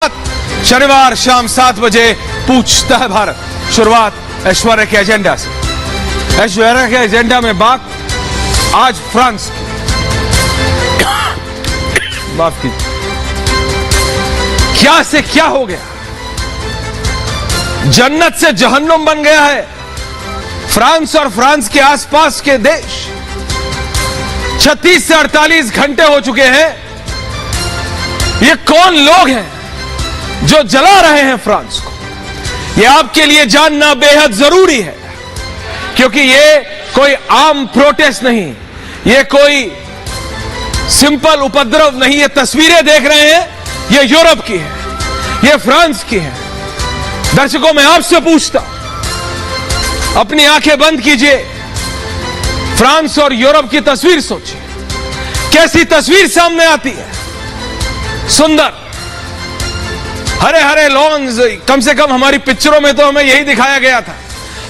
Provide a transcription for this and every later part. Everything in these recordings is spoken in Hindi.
शनिवार शाम 7 बजे पूछता है भारत। शुरुआत ऐश्वर्या के एजेंडा से। ऐश्वर्या के एजेंडा में बात आज फ्रांस की। माफ कीजिए, क्या से क्या हो गया? जन्नत से जहन्नुम बन गया है फ्रांस और फ्रांस के आसपास के देश। 36 से 48 घंटे हो चुके हैं। ये कौन लोग हैं जो जला रहे हैं फ्रांस को? यह आपके लिए जानना बेहद जरूरी है, क्योंकि यह कोई आम प्रोटेस्ट नहीं, यह कोई सिंपल उपद्रव नहीं। ये तस्वीरें देख रहे हैं, यह यूरोप की है, यह फ्रांस की है। दर्शकों, मैं आपसे पूछता हूं, अपनी आंखें बंद कीजिए, फ्रांस और यूरोप की तस्वीर सोचिए। कैसी तस्वीर सामने आती है? सुंदर हरे हरे लॉन्स। कम से कम हमारी पिक्चरों में तो हमें यही दिखाया गया था।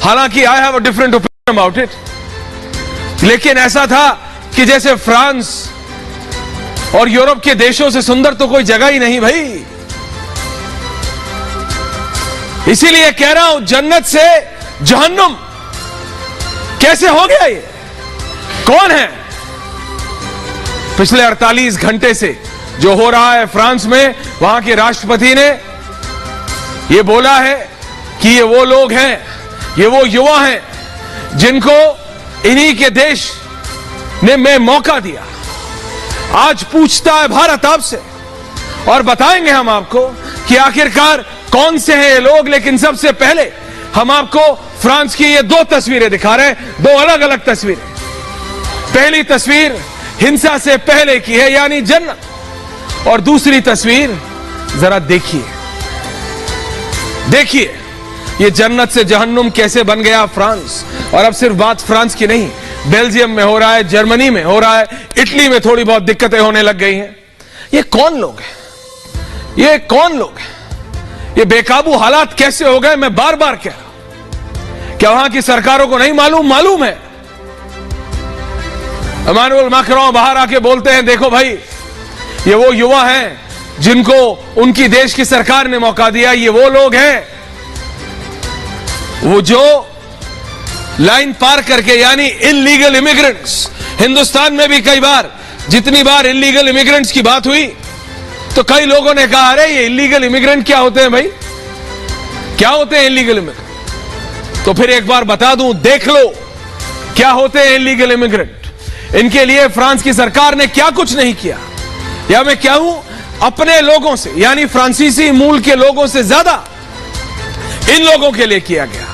हालांकि I have a different opinion about it, लेकिन ऐसा था कि जैसे फ्रांस और यूरोप के देशों से सुंदर तो कोई जगह ही नहीं भाई। इसीलिए कह रहा हूं, जन्नत से जहन्नुम कैसे हो गया? ये कौन है? पिछले 48 घंटे से जो हो रहा है फ्रांस में, वहां के राष्ट्रपति ने यह बोला है कि ये वो लोग हैं, ये वो युवा हैं जिनको इन्हीं के देश ने में मौका दिया। आज पूछता है भारत आपसे, और बताएंगे हम आपको कि आखिरकार कौन से हैं ये लोग। लेकिन सबसे पहले हम आपको फ्रांस की ये 2 तस्वीरें दिखा रहे हैं, 2 अलग अलग तस्वीरें। पहली तस्वीर हिंसा से पहले की है, यानी जन्नत, और दूसरी तस्वीर जरा देखिए। देखिए ये जन्नत से जहन्नुम कैसे बन गया फ्रांस। और अब सिर्फ बात फ्रांस की नहीं, बेल्जियम में हो रहा है, जर्मनी में हो रहा है, इटली में थोड़ी बहुत दिक्कतें होने लग गई हैं। ये कौन लोग हैं? ये कौन लोग हैं? ये बेकाबू हालात कैसे हो गए? मैं बार बार कह रहा हूं, क्या वहां की सरकारों को नहीं मालूम? मालूम है। इमैनुअल मैक्रों बाहर आके बोलते हैं, देखो भाई, ये वो युवा हैं जिनको उनकी देश की सरकार ने मौका दिया। ये वो लोग हैं वो जो लाइन पार करके, यानी इल्लीगल इमिग्रेंट्स। हिंदुस्तान में भी कई बार, जितनी बार इल्लीगल इमिग्रेंट्स की बात हुई तो कई लोगों ने कहा, अरे ये इल्लीगल इमिग्रेंट क्या होते हैं भाई? क्या होते हैं इल्लीगल इमिग्रेंट? तो फिर एक बार बता दूं, देख लो क्या होते हैं इल्लीगल इमिग्रेंट। इनके लिए फ्रांस की सरकार ने क्या कुछ नहीं किया, या मैं क्या हूं, अपने लोगों से, यानी फ्रांसीसी मूल के लोगों से ज्यादा इन लोगों के लिए किया गया।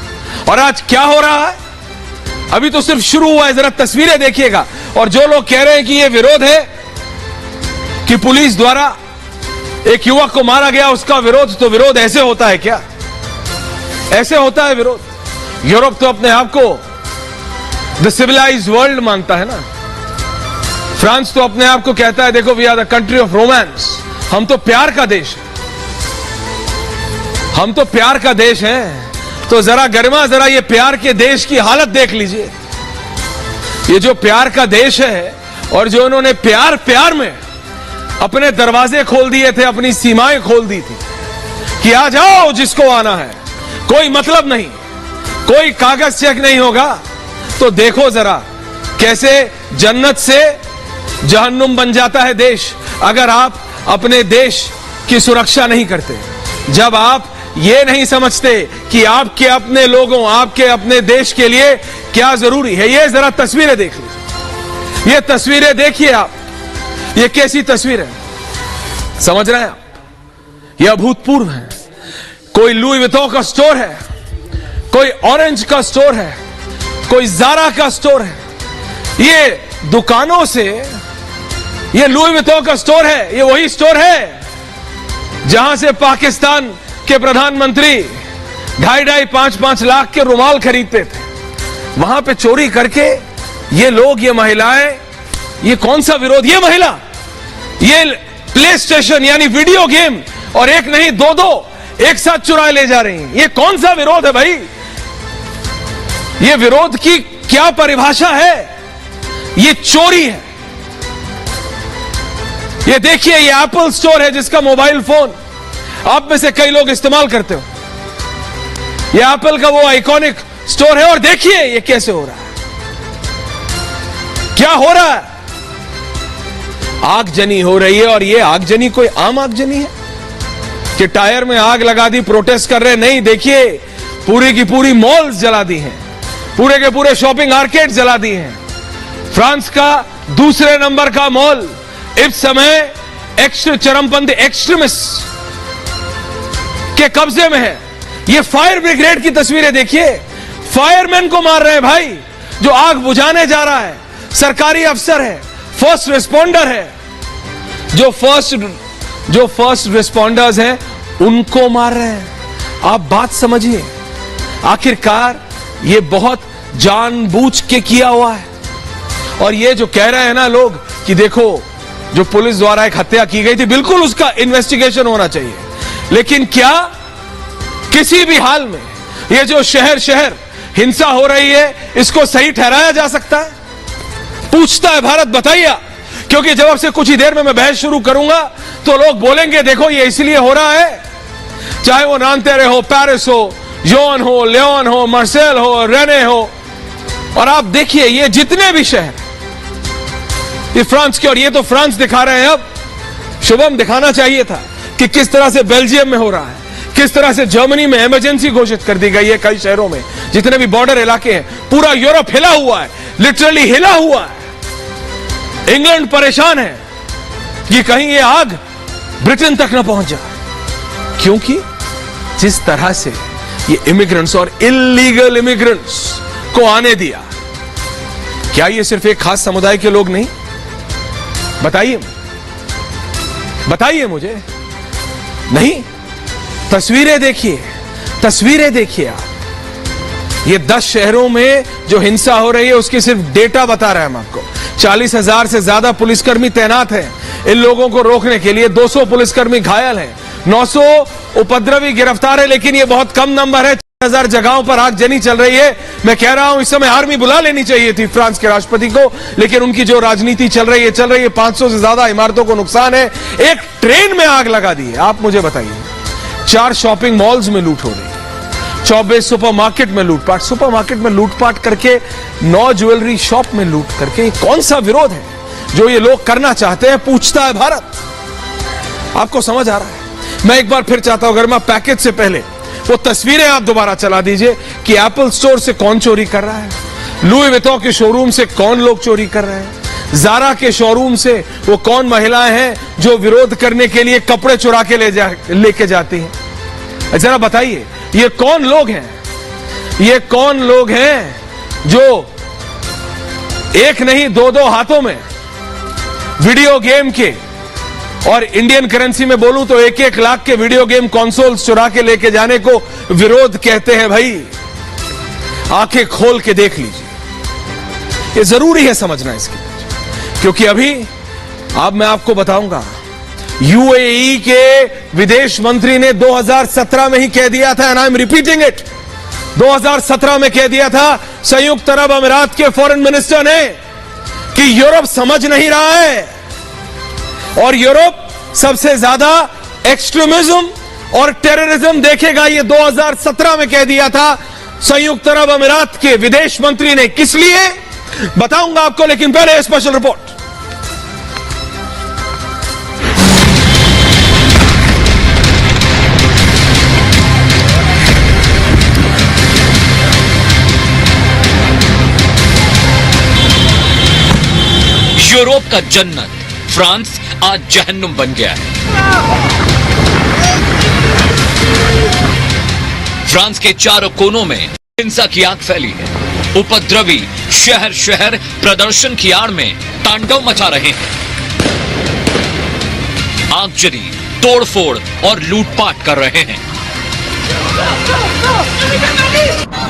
और आज क्या हो रहा है? अभी तो सिर्फ शुरू हुआ है, जरा तस्वीरें देखिएगा। और जो लोग कह रहे हैं कि यह विरोध है कि पुलिस द्वारा एक युवक को मारा गया, उसका विरोध, तो विरोध ऐसे होता है क्या? ऐसे होता है विरोध? यूरोप तो अपने आप को द सिविलाइज्ड वर्ल्ड मानता है ना। फ्रांस तो अपने आप को कहता है, देखो, we are the country of romance. हम तो प्यार का देश है, हम तो प्यार का देश है। तो जरा गरिमा, जरा ये प्यार के देश की हालत देख लीजिए। ये जो प्यार का देश है, और जो उन्होंने प्यार प्यार में अपने दरवाजे खोल दिए थे, अपनी सीमाएं खोल दी थी कि आ जाओ जिसको आना है, कोई मतलब नहीं, कोई कागज चेक नहीं होगा। तो देखो जरा कैसे जन्नत से जहन्नुम बन जाता है देश, अगर आप अपने देश की सुरक्षा नहीं करते। जब आप ये नहीं समझते कि आपके अपने लोगों, आपके अपने देश के लिए क्या जरूरी है। ये जरा तस्वीरें देख लीजिए, ये तस्वीरें देखिए आप, ये कैसी तस्वीर है, समझ रहे हैं आप? ये अभूतपूर्व है। कोई लुई विटॉन का स्टोर है, कोई ऑरेंज का स्टोर है, कोई ज़ारा का स्टोर है। ये दुकानों से, ये लुई विटॉन का स्टोर है, ये वही स्टोर है जहां से पाकिस्तान के प्रधानमंत्री 2.5-5 लाख के रुमाल खरीदते थे। वहां पे चोरी करके ये लोग, ये महिलाएं, ये कौन सा विरोध? ये महिला, ये प्ले स्टेशन यानी वीडियो गेम, और एक नहीं 2 एक साथ चुरा ले जा रही हैं। ये कौन सा विरोध है भाई? ये विरोध की क्या परिभाषा है? ये चोरी है। ये देखिए, ये एप्पल स्टोर है जिसका मोबाइल फोन आप में से कई लोग इस्तेमाल करते हो। ये एप्पल का वो आइकॉनिक स्टोर है और देखिए ये कैसे हो रहा है, क्या हो रहा है। आगजनी हो रही है और ये आगजनी कोई आम आगजनी है कि टायर में आग लगा दी, प्रोटेस्ट कर रहे। नहीं, देखिए पूरी की पूरी मॉल्स जला दी हैं, पूरे के पूरे शॉपिंग आर्केड जला दिए हैं। फ्रांस का दूसरे नंबर का मॉल इस समय चरमपंथी एक्सट्रीमिस्ट के कब्जे में है। ये फायर ब्रिगेड की तस्वीरें देखिए, फायरमैन को मार रहे हैं भाई, जो आग बुझाने जा रहा है, सरकारी अफसर है, फर्स्ट रिस्पॉन्डर है, जो फर्स्ट रिस्पॉन्डर्स हैं उनको मार रहे हैं। आप बात समझिए, आखिरकार ये बहुत जानबूझ के किया हुआ है। और ये जो कह रहे हैं ना लोग कि देखो जो पुलिस द्वारा एक हत्या की गई थी, बिल्कुल उसका इन्वेस्टिगेशन होना चाहिए, लेकिन क्या किसी भी हाल में ये जो शहर शहर हिंसा हो रही है इसको सही ठहराया जा सकता है? पूछता है भारत, बताइए। क्योंकि जब अब से कुछ ही देर में मैं बहस शुरू करूंगा तो लोग बोलेंगे देखो ये इसलिए हो रहा है, चाहे वो नानतेरे हो, पेरिस हो, योन हो, लियोन हो, मार्सेल हो, रेने हो। और आप देखिए ये जितने भी शहर, ये फ्रांस के, और ये तो फ्रांस दिखा रहे हैं। अब शुभम दिखाना चाहिए था कि किस तरह से बेल्जियम में हो रहा है, किस तरह से जर्मनी में इमरजेंसी घोषित कर दी गई है कई शहरों में, जितने भी बॉर्डर इलाके हैं। पूरा यूरोप हिला हुआ है, लिटरली हिला हुआ है। इंग्लैंड परेशान है कि कहीं ये आग ब्रिटेन तक ना पहुंच जाए, क्योंकि जिस तरह से ये इमिग्रेंट्स और इलीगल इमिग्रेंट्स को आने दिया, क्या ये सिर्फ एक खास समुदाय के लोग नहीं? बताइए मुझे। नहीं, तस्वीरें देखिए आप। ये 10 शहरों में जो हिंसा हो रही है उसकी सिर्फ डेटा बता रहे हैं हम आपको। 40,000 से ज्यादा पुलिसकर्मी तैनात हैं इन लोगों को रोकने के लिए। 200 पुलिसकर्मी घायल हैं, 900 उपद्रवी गिरफ्तार है, लेकिन ये बहुत कम नंबर है। 4,000 जगहों पर आगजनी चल रही है। मैं कह रहा हूं इस समय आर्मी बुला लेनी चाहिए थी फ्रांस के राष्ट्रपति को, लेकिन उनकी जो राजनीति चल रही है 500 से ज्यादा इमारतों को नुकसान है। एक ट्रेन में आग लगा दी है। आप मुझे बताइए, 4 शॉपिंग मॉल्स में लूट हो रही है, 24 सुपरमार्केट में लूटपाट, सुपरमार्केट में लूटपाट करके, 9 ज्वेलरी शॉप में लूट करके। कौन सा विरोध है जो ये लोग करना चाहते हैं? पूछता है भारत। आपको समझ आ रहा है? मैं एक बार फिर चाहता हूं, गर्मा पैकेज से पहले वो तस्वीरें आप दोबारा चला दीजिए कि एप्पल स्टोर से कौन चोरी कर रहा है, लुई विटॉन के शोरूम से कौन लोग चोरी कर रहे हैं, ज़ारा के शोरूम से वो कौन महिलाएं हैं जो विरोध करने के लिए कपड़े चुरा के लेके जाती हैं। जरा बताइए ये कौन लोग हैं? ये कौन लोग हैं जो एक नहीं 2-2 हाथों में वीडियो गेम के, और इंडियन करेंसी में बोलूं तो 1-1 लाख के वीडियो गेम कंसोल्स चुरा के लेके जाने को विरोध कहते हैं? भाई आंखें खोल के देख लीजिए, ये जरूरी है समझना इसके, क्योंकि अभी अब मैं आपको बताऊंगा, यूएई के विदेश मंत्री ने 2017 में ही कह दिया था, and I am repeating it, 2017 में कह दिया था संयुक्त अरब अमीरात के फॉरेन मिनिस्टर ने कि यूरोप समझ नहीं रहा है और यूरोप सबसे ज्यादा एक्सट्रीमिज्म और टेररिज्म देखेगा। ये 2017 में कह दिया था संयुक्त अरब अमीरात के विदेश मंत्री ने। किस लिए बताऊंगा आपको, लेकिन पहले स्पेशल रिपोर्ट। यूरोप का जन्नत फ्रांस आज जहन्नुम बन गया है। फ्रांस के चारों कोनों में हिंसा की आग फैली है। उपद्रवी शहर शहर प्रदर्शन की आड़ में तांडव मचा रहे हैं। आगजनी, तोड़फोड़ और लूटपाट कर रहे हैं।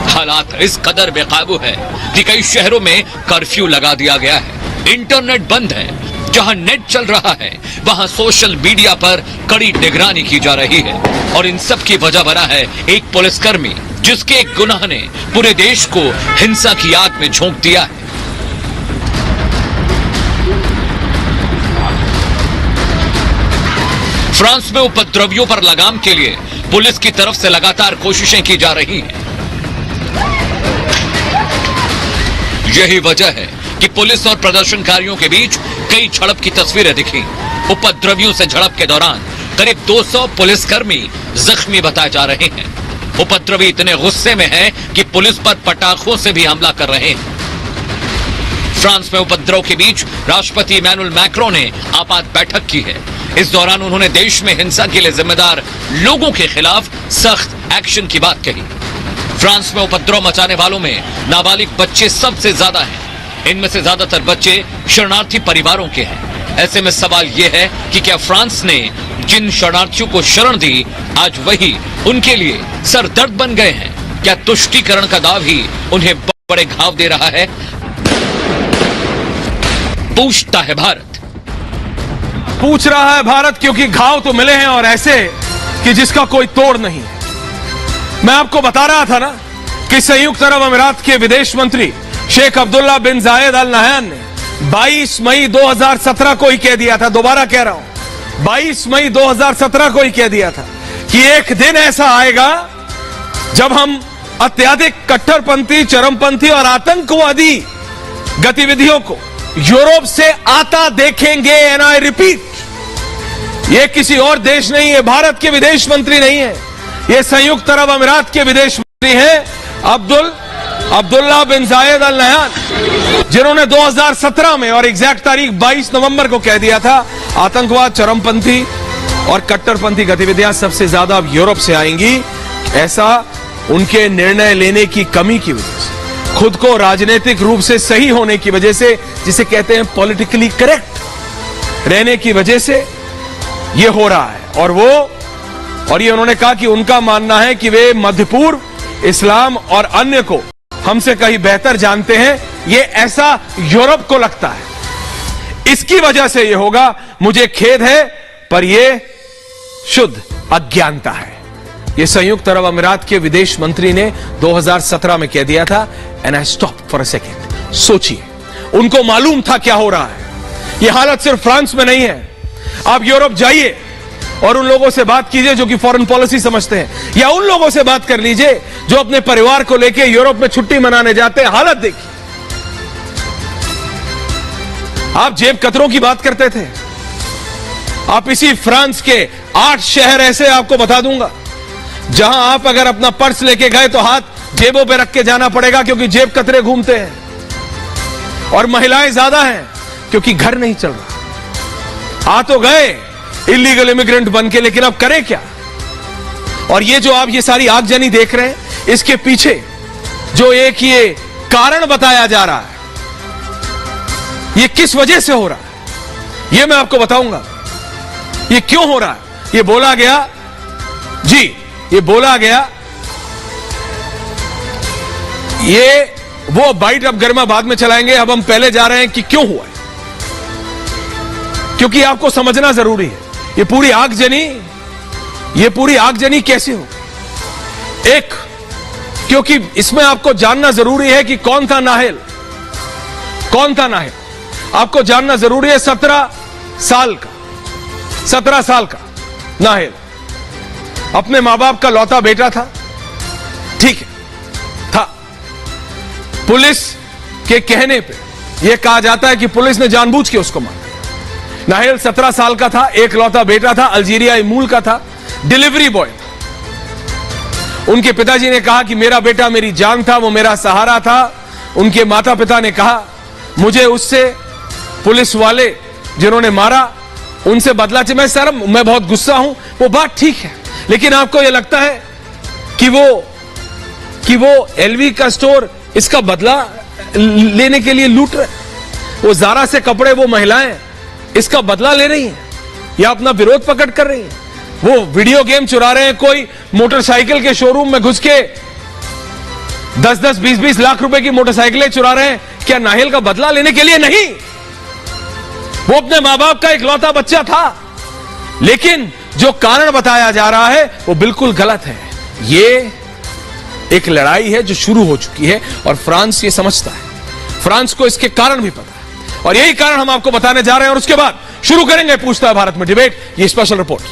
हालात इस कदर बेकाबू है कि कई शहरों में कर्फ्यू लगा दिया गया है। इंटरनेट बंद है। जहां नेट चल रहा है वहां सोशल मीडिया पर कड़ी निगरानी की जा रही है। और इन सब की वजह बना है एक पुलिसकर्मी, जिसके एक गुनाह ने पूरे देश को हिंसा की आग में झोंक दिया है। फ्रांस में उपद्रवियों पर लगाम के लिए पुलिस की तरफ से लगातार कोशिशें की जा रही हैं। यही वजह है कि पुलिस और प्रदर्शनकारियों के बीच कई झड़प की तस्वीरें दिखी। उपद्रवियों से झड़प के दौरान करीब 200 पुलिसकर्मी जख्मी बताए जा रहे हैं। उपद्रवी इतने गुस्से में हैं कि पुलिस पर पटाखों से भी हमला कर रहे हैं। फ्रांस में उपद्रव के बीच राष्ट्रपति इमैनुअल मैक्रों ने आपात बैठक की है। इस दौरान उन्होंने देश में हिंसा के लिए जिम्मेदार लोगों के खिलाफ सख्त एक्शन की बात कही। फ्रांस में उपद्रव मचाने वालों में नाबालिग बच्चे सबसे ज्यादा हैं। इनमें से ज्यादातर बच्चे शरणार्थी परिवारों के हैं। ऐसे में सवाल यह है कि क्या फ्रांस ने जिन शरणार्थियों को शरण दी, आज वही उनके लिए सरदर्द बन गए हैं? क्या तुष्टीकरण का दाव ही उन्हें बड़े घाव दे रहा है? पूछता है भारत। पूछ रहा है भारत, क्योंकि घाव तो मिले हैं और ऐसे कि जिसका कोई तोड़ नहीं है। मैं आपको बता रहा था ना कि संयुक्त अरब अमीरात के विदेश मंत्री शेख अब्दुल्ला बिन जायद अल नहयान ने 22 मई 2017 को ही कह दिया था, दोबारा कह रहा हूं, 22 मई 2017 को ही कह दिया था कि एक दिन ऐसा आएगा जब हम अत्यधिक कट्टरपंथी, चरमपंथी और आतंकवादी गतिविधियों को यूरोप से आता देखेंगे। एंड आई रिपीट, ये किसी और देश नहीं है, भारत के विदेश मंत्री नहीं है, ये संयुक्त अरब अमीरात के विदेश मंत्री हैं अब्दुल्ला बिन जायद अल नहयान, जिन्होंने 2017 में और एग्जैक्ट तारीख 22 नवंबर को कह दिया था आतंकवाद, चरमपंथी और कट्टरपंथी गतिविधियां सबसे ज्यादा अब यूरोप से आएंगी। ऐसा उनके निर्णय लेने की कमी की वजह से, खुद को राजनीतिक रूप से सही होने की वजह से, जिसे कहते हैं पॉलिटिकली करेक्ट रहने की वजह से यह हो रहा है। और ये उन्होंने कहा कि उनका मानना है कि वे मध्य पूर्व, इस्लाम और अन्य को हमसे कहीं बेहतर जानते हैं। ये ऐसा यूरोप को लगता है, इसकी वजह से यह होगा। मुझे खेद है, पर यह शुद्ध अज्ञानता है। यह संयुक्त अरब अमीरात के विदेश मंत्री ने 2017 में कह दिया था। And I stop for a second. सोचिए, उनको मालूम था क्या हो रहा है। यह हालत सिर्फ फ्रांस में नहीं है। आप यूरोप जाइए और उन लोगों से बात कीजिए जो कि फॉरेन पॉलिसी समझते हैं, या उन लोगों से बात कर लीजिए जो अपने परिवार को लेकर यूरोप में छुट्टी मनाने जाते हैं। हालत देखिए। आप जेब कतरों की बात करते थे, आप इसी फ्रांस के 8 शहर ऐसे आपको बता दूंगा जहां आप अगर अपना पर्स लेके गए तो हाथ जेबों पे रख के जाना पड़ेगा, क्योंकि जेब कतरे घूमते हैं। और महिलाएं ज्यादा हैं क्योंकि घर नहीं चल रहा। आ तो गए इलीगल इमिग्रेंट बन के, लेकिन अब करें क्या? और ये जो आप ये सारी आगजनी देख रहे हैं, इसके पीछे जो एक ये कारण बताया जा रहा है, ये किस वजह से हो रहा है, ये मैं आपको बताऊंगा। ये क्यों हो रहा है? ये बोला गया जी, ये बोला गया, ये वो बाइट अब गरिमा बाद में चलाएंगे। अब हम पहले जा रहे हैं कि क्यों हुआ है, क्योंकि आपको समझना जरूरी है। ये पूरी आगजनी कैसे हो? एक, क्योंकि इसमें आपको जानना जरूरी है कि कौन था नाहेल। आपको जानना जरूरी है। 17 साल का नाहेल अपने मां बाप का लौता बेटा था, ठीक है, था। पुलिस के कहने पे यह कहा जाता है कि पुलिस ने जानबूझ के उसको मारा। नाहेल 17 साल का था, एक लौता बेटा था, अल्जीरियाई मूल का था, डिलीवरी बॉय था। उनके पिताजी ने कहा कि मेरा बेटा मेरी जान था, वो मेरा सहारा था। उनके माता पिता ने कहा मुझे उससे, पुलिस वाले जिन्होंने मारा, उनसे बदला चाहिए। मैं बहुत गुस्सा हूं, वो बात ठीक है, लेकिन आपको यह लगता है कि वो एलवी का स्टोर इसका बदला लेने के लिए लूट रहे? वो ज़ारा से कपड़े, वो महिलाएं इसका बदला ले रही हैं या अपना विरोध प्रकट कर रही हैं? वो वीडियो गेम चुरा रहे हैं, कोई मोटरसाइकिल के शोरूम में घुस के 10-10, 20-20 लाख रुपए की मोटरसाइकिलें चुरा रहे हैं, क्या नाहेल का बदला लेने के लिए? नहीं, वो अपने मां बाप का इकलौता बच्चा था। लेकिन जो कारण बताया जा रहा है वो बिल्कुल गलत है। ये एक लड़ाई है जो शुरू हो चुकी है और फ्रांस ये समझता है। फ्रांस को इसके कारण भी पता है और यही कारण हम आपको बताने जा रहे हैं और उसके बाद शुरू करेंगे पूछता है भारत में डिबेट, ये स्पेशल रिपोर्ट।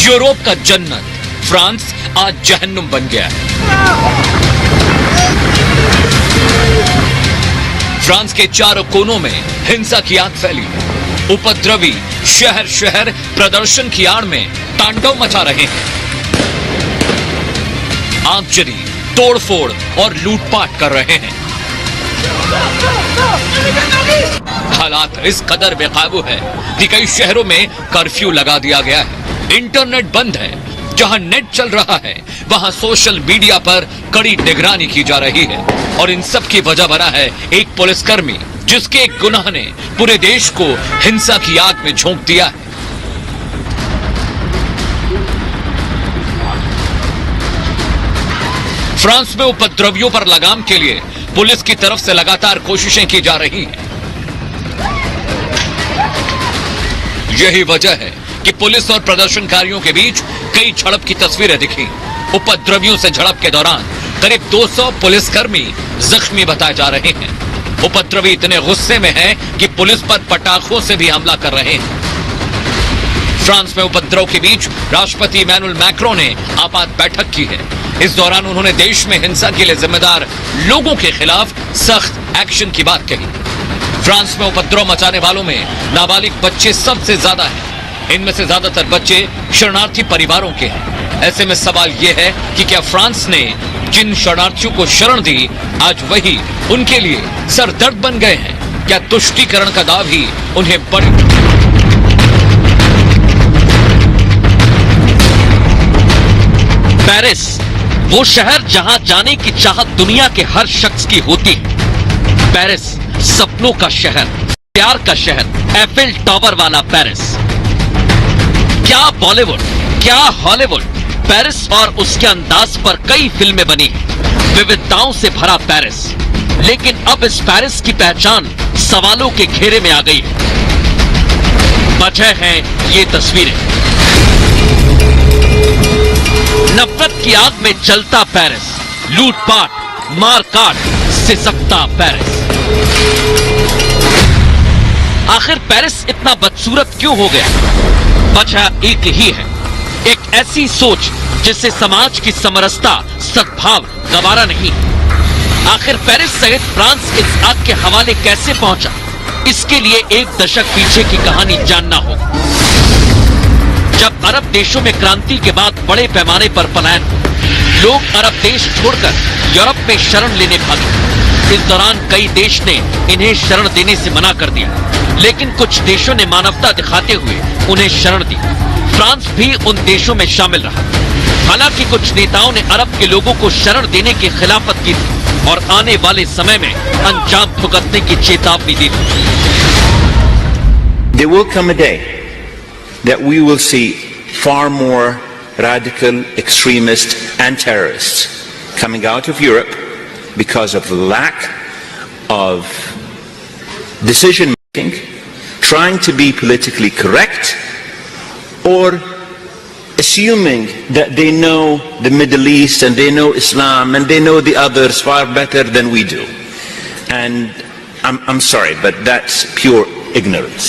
यूरोप का जन्नत फ्रांस आज जहन्नुम बन गया है। फ्रांस के चारों कोनों में हिंसा की आग फैली है। उपद्रवी शहर शहर प्रदर्शन की आड़ में तांडव मचा रहे हैं। आगजनी, तोड़फोड़ और लूटपाट कर रहे हैं। हालात इस कदर बेकाबू है कि कई शहरों में कर्फ्यू लगा दिया गया है। इंटरनेट बंद है। जहां नेट चल रहा है वहां सोशल मीडिया पर कड़ी निगरानी की जा रही है। और इन सब की वजह बना है एक पुलिसकर्मी जिसके एक गुनाह ने पूरे देश को हिंसा की आग में झोंक दिया है। फ्रांस में उपद्रवियों पर लगाम के लिए पुलिस की तरफ से लगातार कोशिशें की जा रही हैं। यही वजह है कि पुलिस और प्रदर्शनकारियों के बीच कई झड़प की तस्वीरें दिखी। उपद्रवियों से झड़प के दौरान करीब 200 पुलिसकर्मी जख्मी बताए जा रहे हैं। उपद्रवी इतने गुस्से में हैं कि पुलिस पर पटाखों से भी हमला कर रहे हैं। फ्रांस में उपद्रव के बीच राष्ट्रपति इमैनुअल मैक्रों ने आपात बैठक की है। इस दौरान उन्होंने देश में हिंसा के लिए जिम्मेदार लोगों के खिलाफ सख्त एक्शन की बात कही। फ्रांस में उपद्रव मचाने वालों में नाबालिग बच्चे सबसे ज्यादा हैं। इनमें से ज्यादातर बच्चे शरणार्थी परिवारों के हैं। ऐसे में सवाल यह है कि क्या फ्रांस ने जिन शरणार्थियों को शरण दी आज वही उनके लिए सरदर्द बन गए हैं? क्या तुष्टीकरण का दाव ही उन्हें बड़ी पेरिस, वो शहर जहां जाने की चाहत दुनिया के हर शख्स की होती है। पेरिस सपनों का शहर, प्यार का शहर, एफिल टावर वाला पेरिस। क्या बॉलीवुड, क्या हॉलीवुड, पेरिस और उसके अंदाज पर कई फिल्में बनी। विविधताओं से भरा पेरिस, लेकिन अब इस पेरिस की पहचान सवालों के घेरे में आ गई है। वजह है ये तस्वीरें। नफरत की आग में जलता पेरिस, लूटपाट, मारकाट, सिसकता पेरिस। आखिर पेरिस इतना बदसूरत क्यों हो गया? वजह एक ही है, एक ऐसी सोच जिससे समाज की समरसता, सद्भाव गवारा नहीं। आखिर पेरिस सहित फ्रांस इस आग के हवाले कैसे पहुंचा? इसके लिए एक दशक पीछे की कहानी जानना होगा। जब अरब देशों में क्रांति के बाद बड़े पैमाने पर पलायन, लोग अरब देश छोड़कर यूरोप में शरण लेने भागे। इस दौरान कई देश ने इन्हें शरण देने से मना कर दिया, लेकिन कुछ देशों ने मानवता दिखाते हुए उन्हें शरण दी। फ्रांस भी उन देशों में शामिल रहा। हालांकि कुछ नेताओं ने अरब के लोगों को शरण देने की खिलाफत की थी और आने वाले समय में अंजाम भुगतने की चेतावनी दी थी। There will come a day that we will see far more radical extremists and terrorists coming out of Europe because of the lack of decision making, trying to be politically correct, or assuming that they know the Middle East and they know Islam and they know the others far better than we do. And I'm sorry, but that's pure ignorance.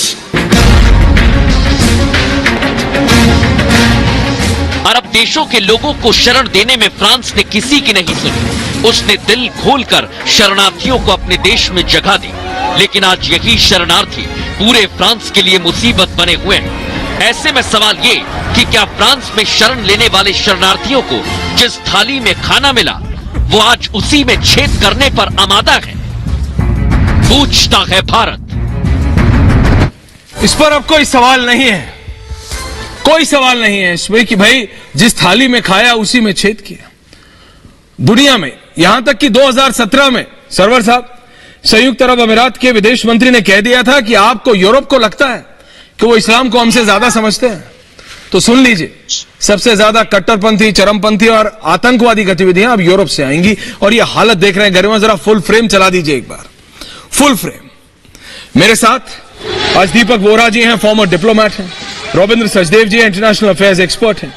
अरब देशों के लोगों को शरण देने में फ्रांस ने किसी की नहीं सुनी। उसने दिल खोलकर शरणार्थियों को अपने देश में जगह दी। लेकिन आज यही शरणार्थी पूरे फ्रांस के लिए मुसीबत बने हुए हैं। ऐसे में सवाल ये कि क्या फ्रांस में शरण लेने वाले शरणार्थियों को जिस थाली में खाना मिला वो आज उसी में छेद करने पर आमादा है? पूछता है भारत। इस पर अब कोई सवाल नहीं है, कोई सवाल नहीं है इसमें कि भाई जिस थाली में खाया उसी में छेद किया। दुनिया में यहां तक कि 2017 में सरवर साहब संयुक्त अरब अमीरात के विदेश मंत्री ने कह दिया था कि आपको यूरोप को लगता है कि वो इस्लाम को हमसे ज्यादा समझते हैं, तो सुन लीजिए, सबसे ज्यादा कट्टरपंथी, चरमपंथी और आतंकवादी गतिविधियां अब यूरोप से आएंगी। और ये हालत देख रहे हैं, गरिमा जरा फुल फ्रेम चला दीजिए एक बार, फुल फ्रेम। मेरे साथ आज दीपक वोरा जी हैं, फॉर्मर डिप्लोमैट हैं, रविंद्र सचदेव जी हैं, इंटरनेशनल अफेयर्स एक्सपर्ट हैं,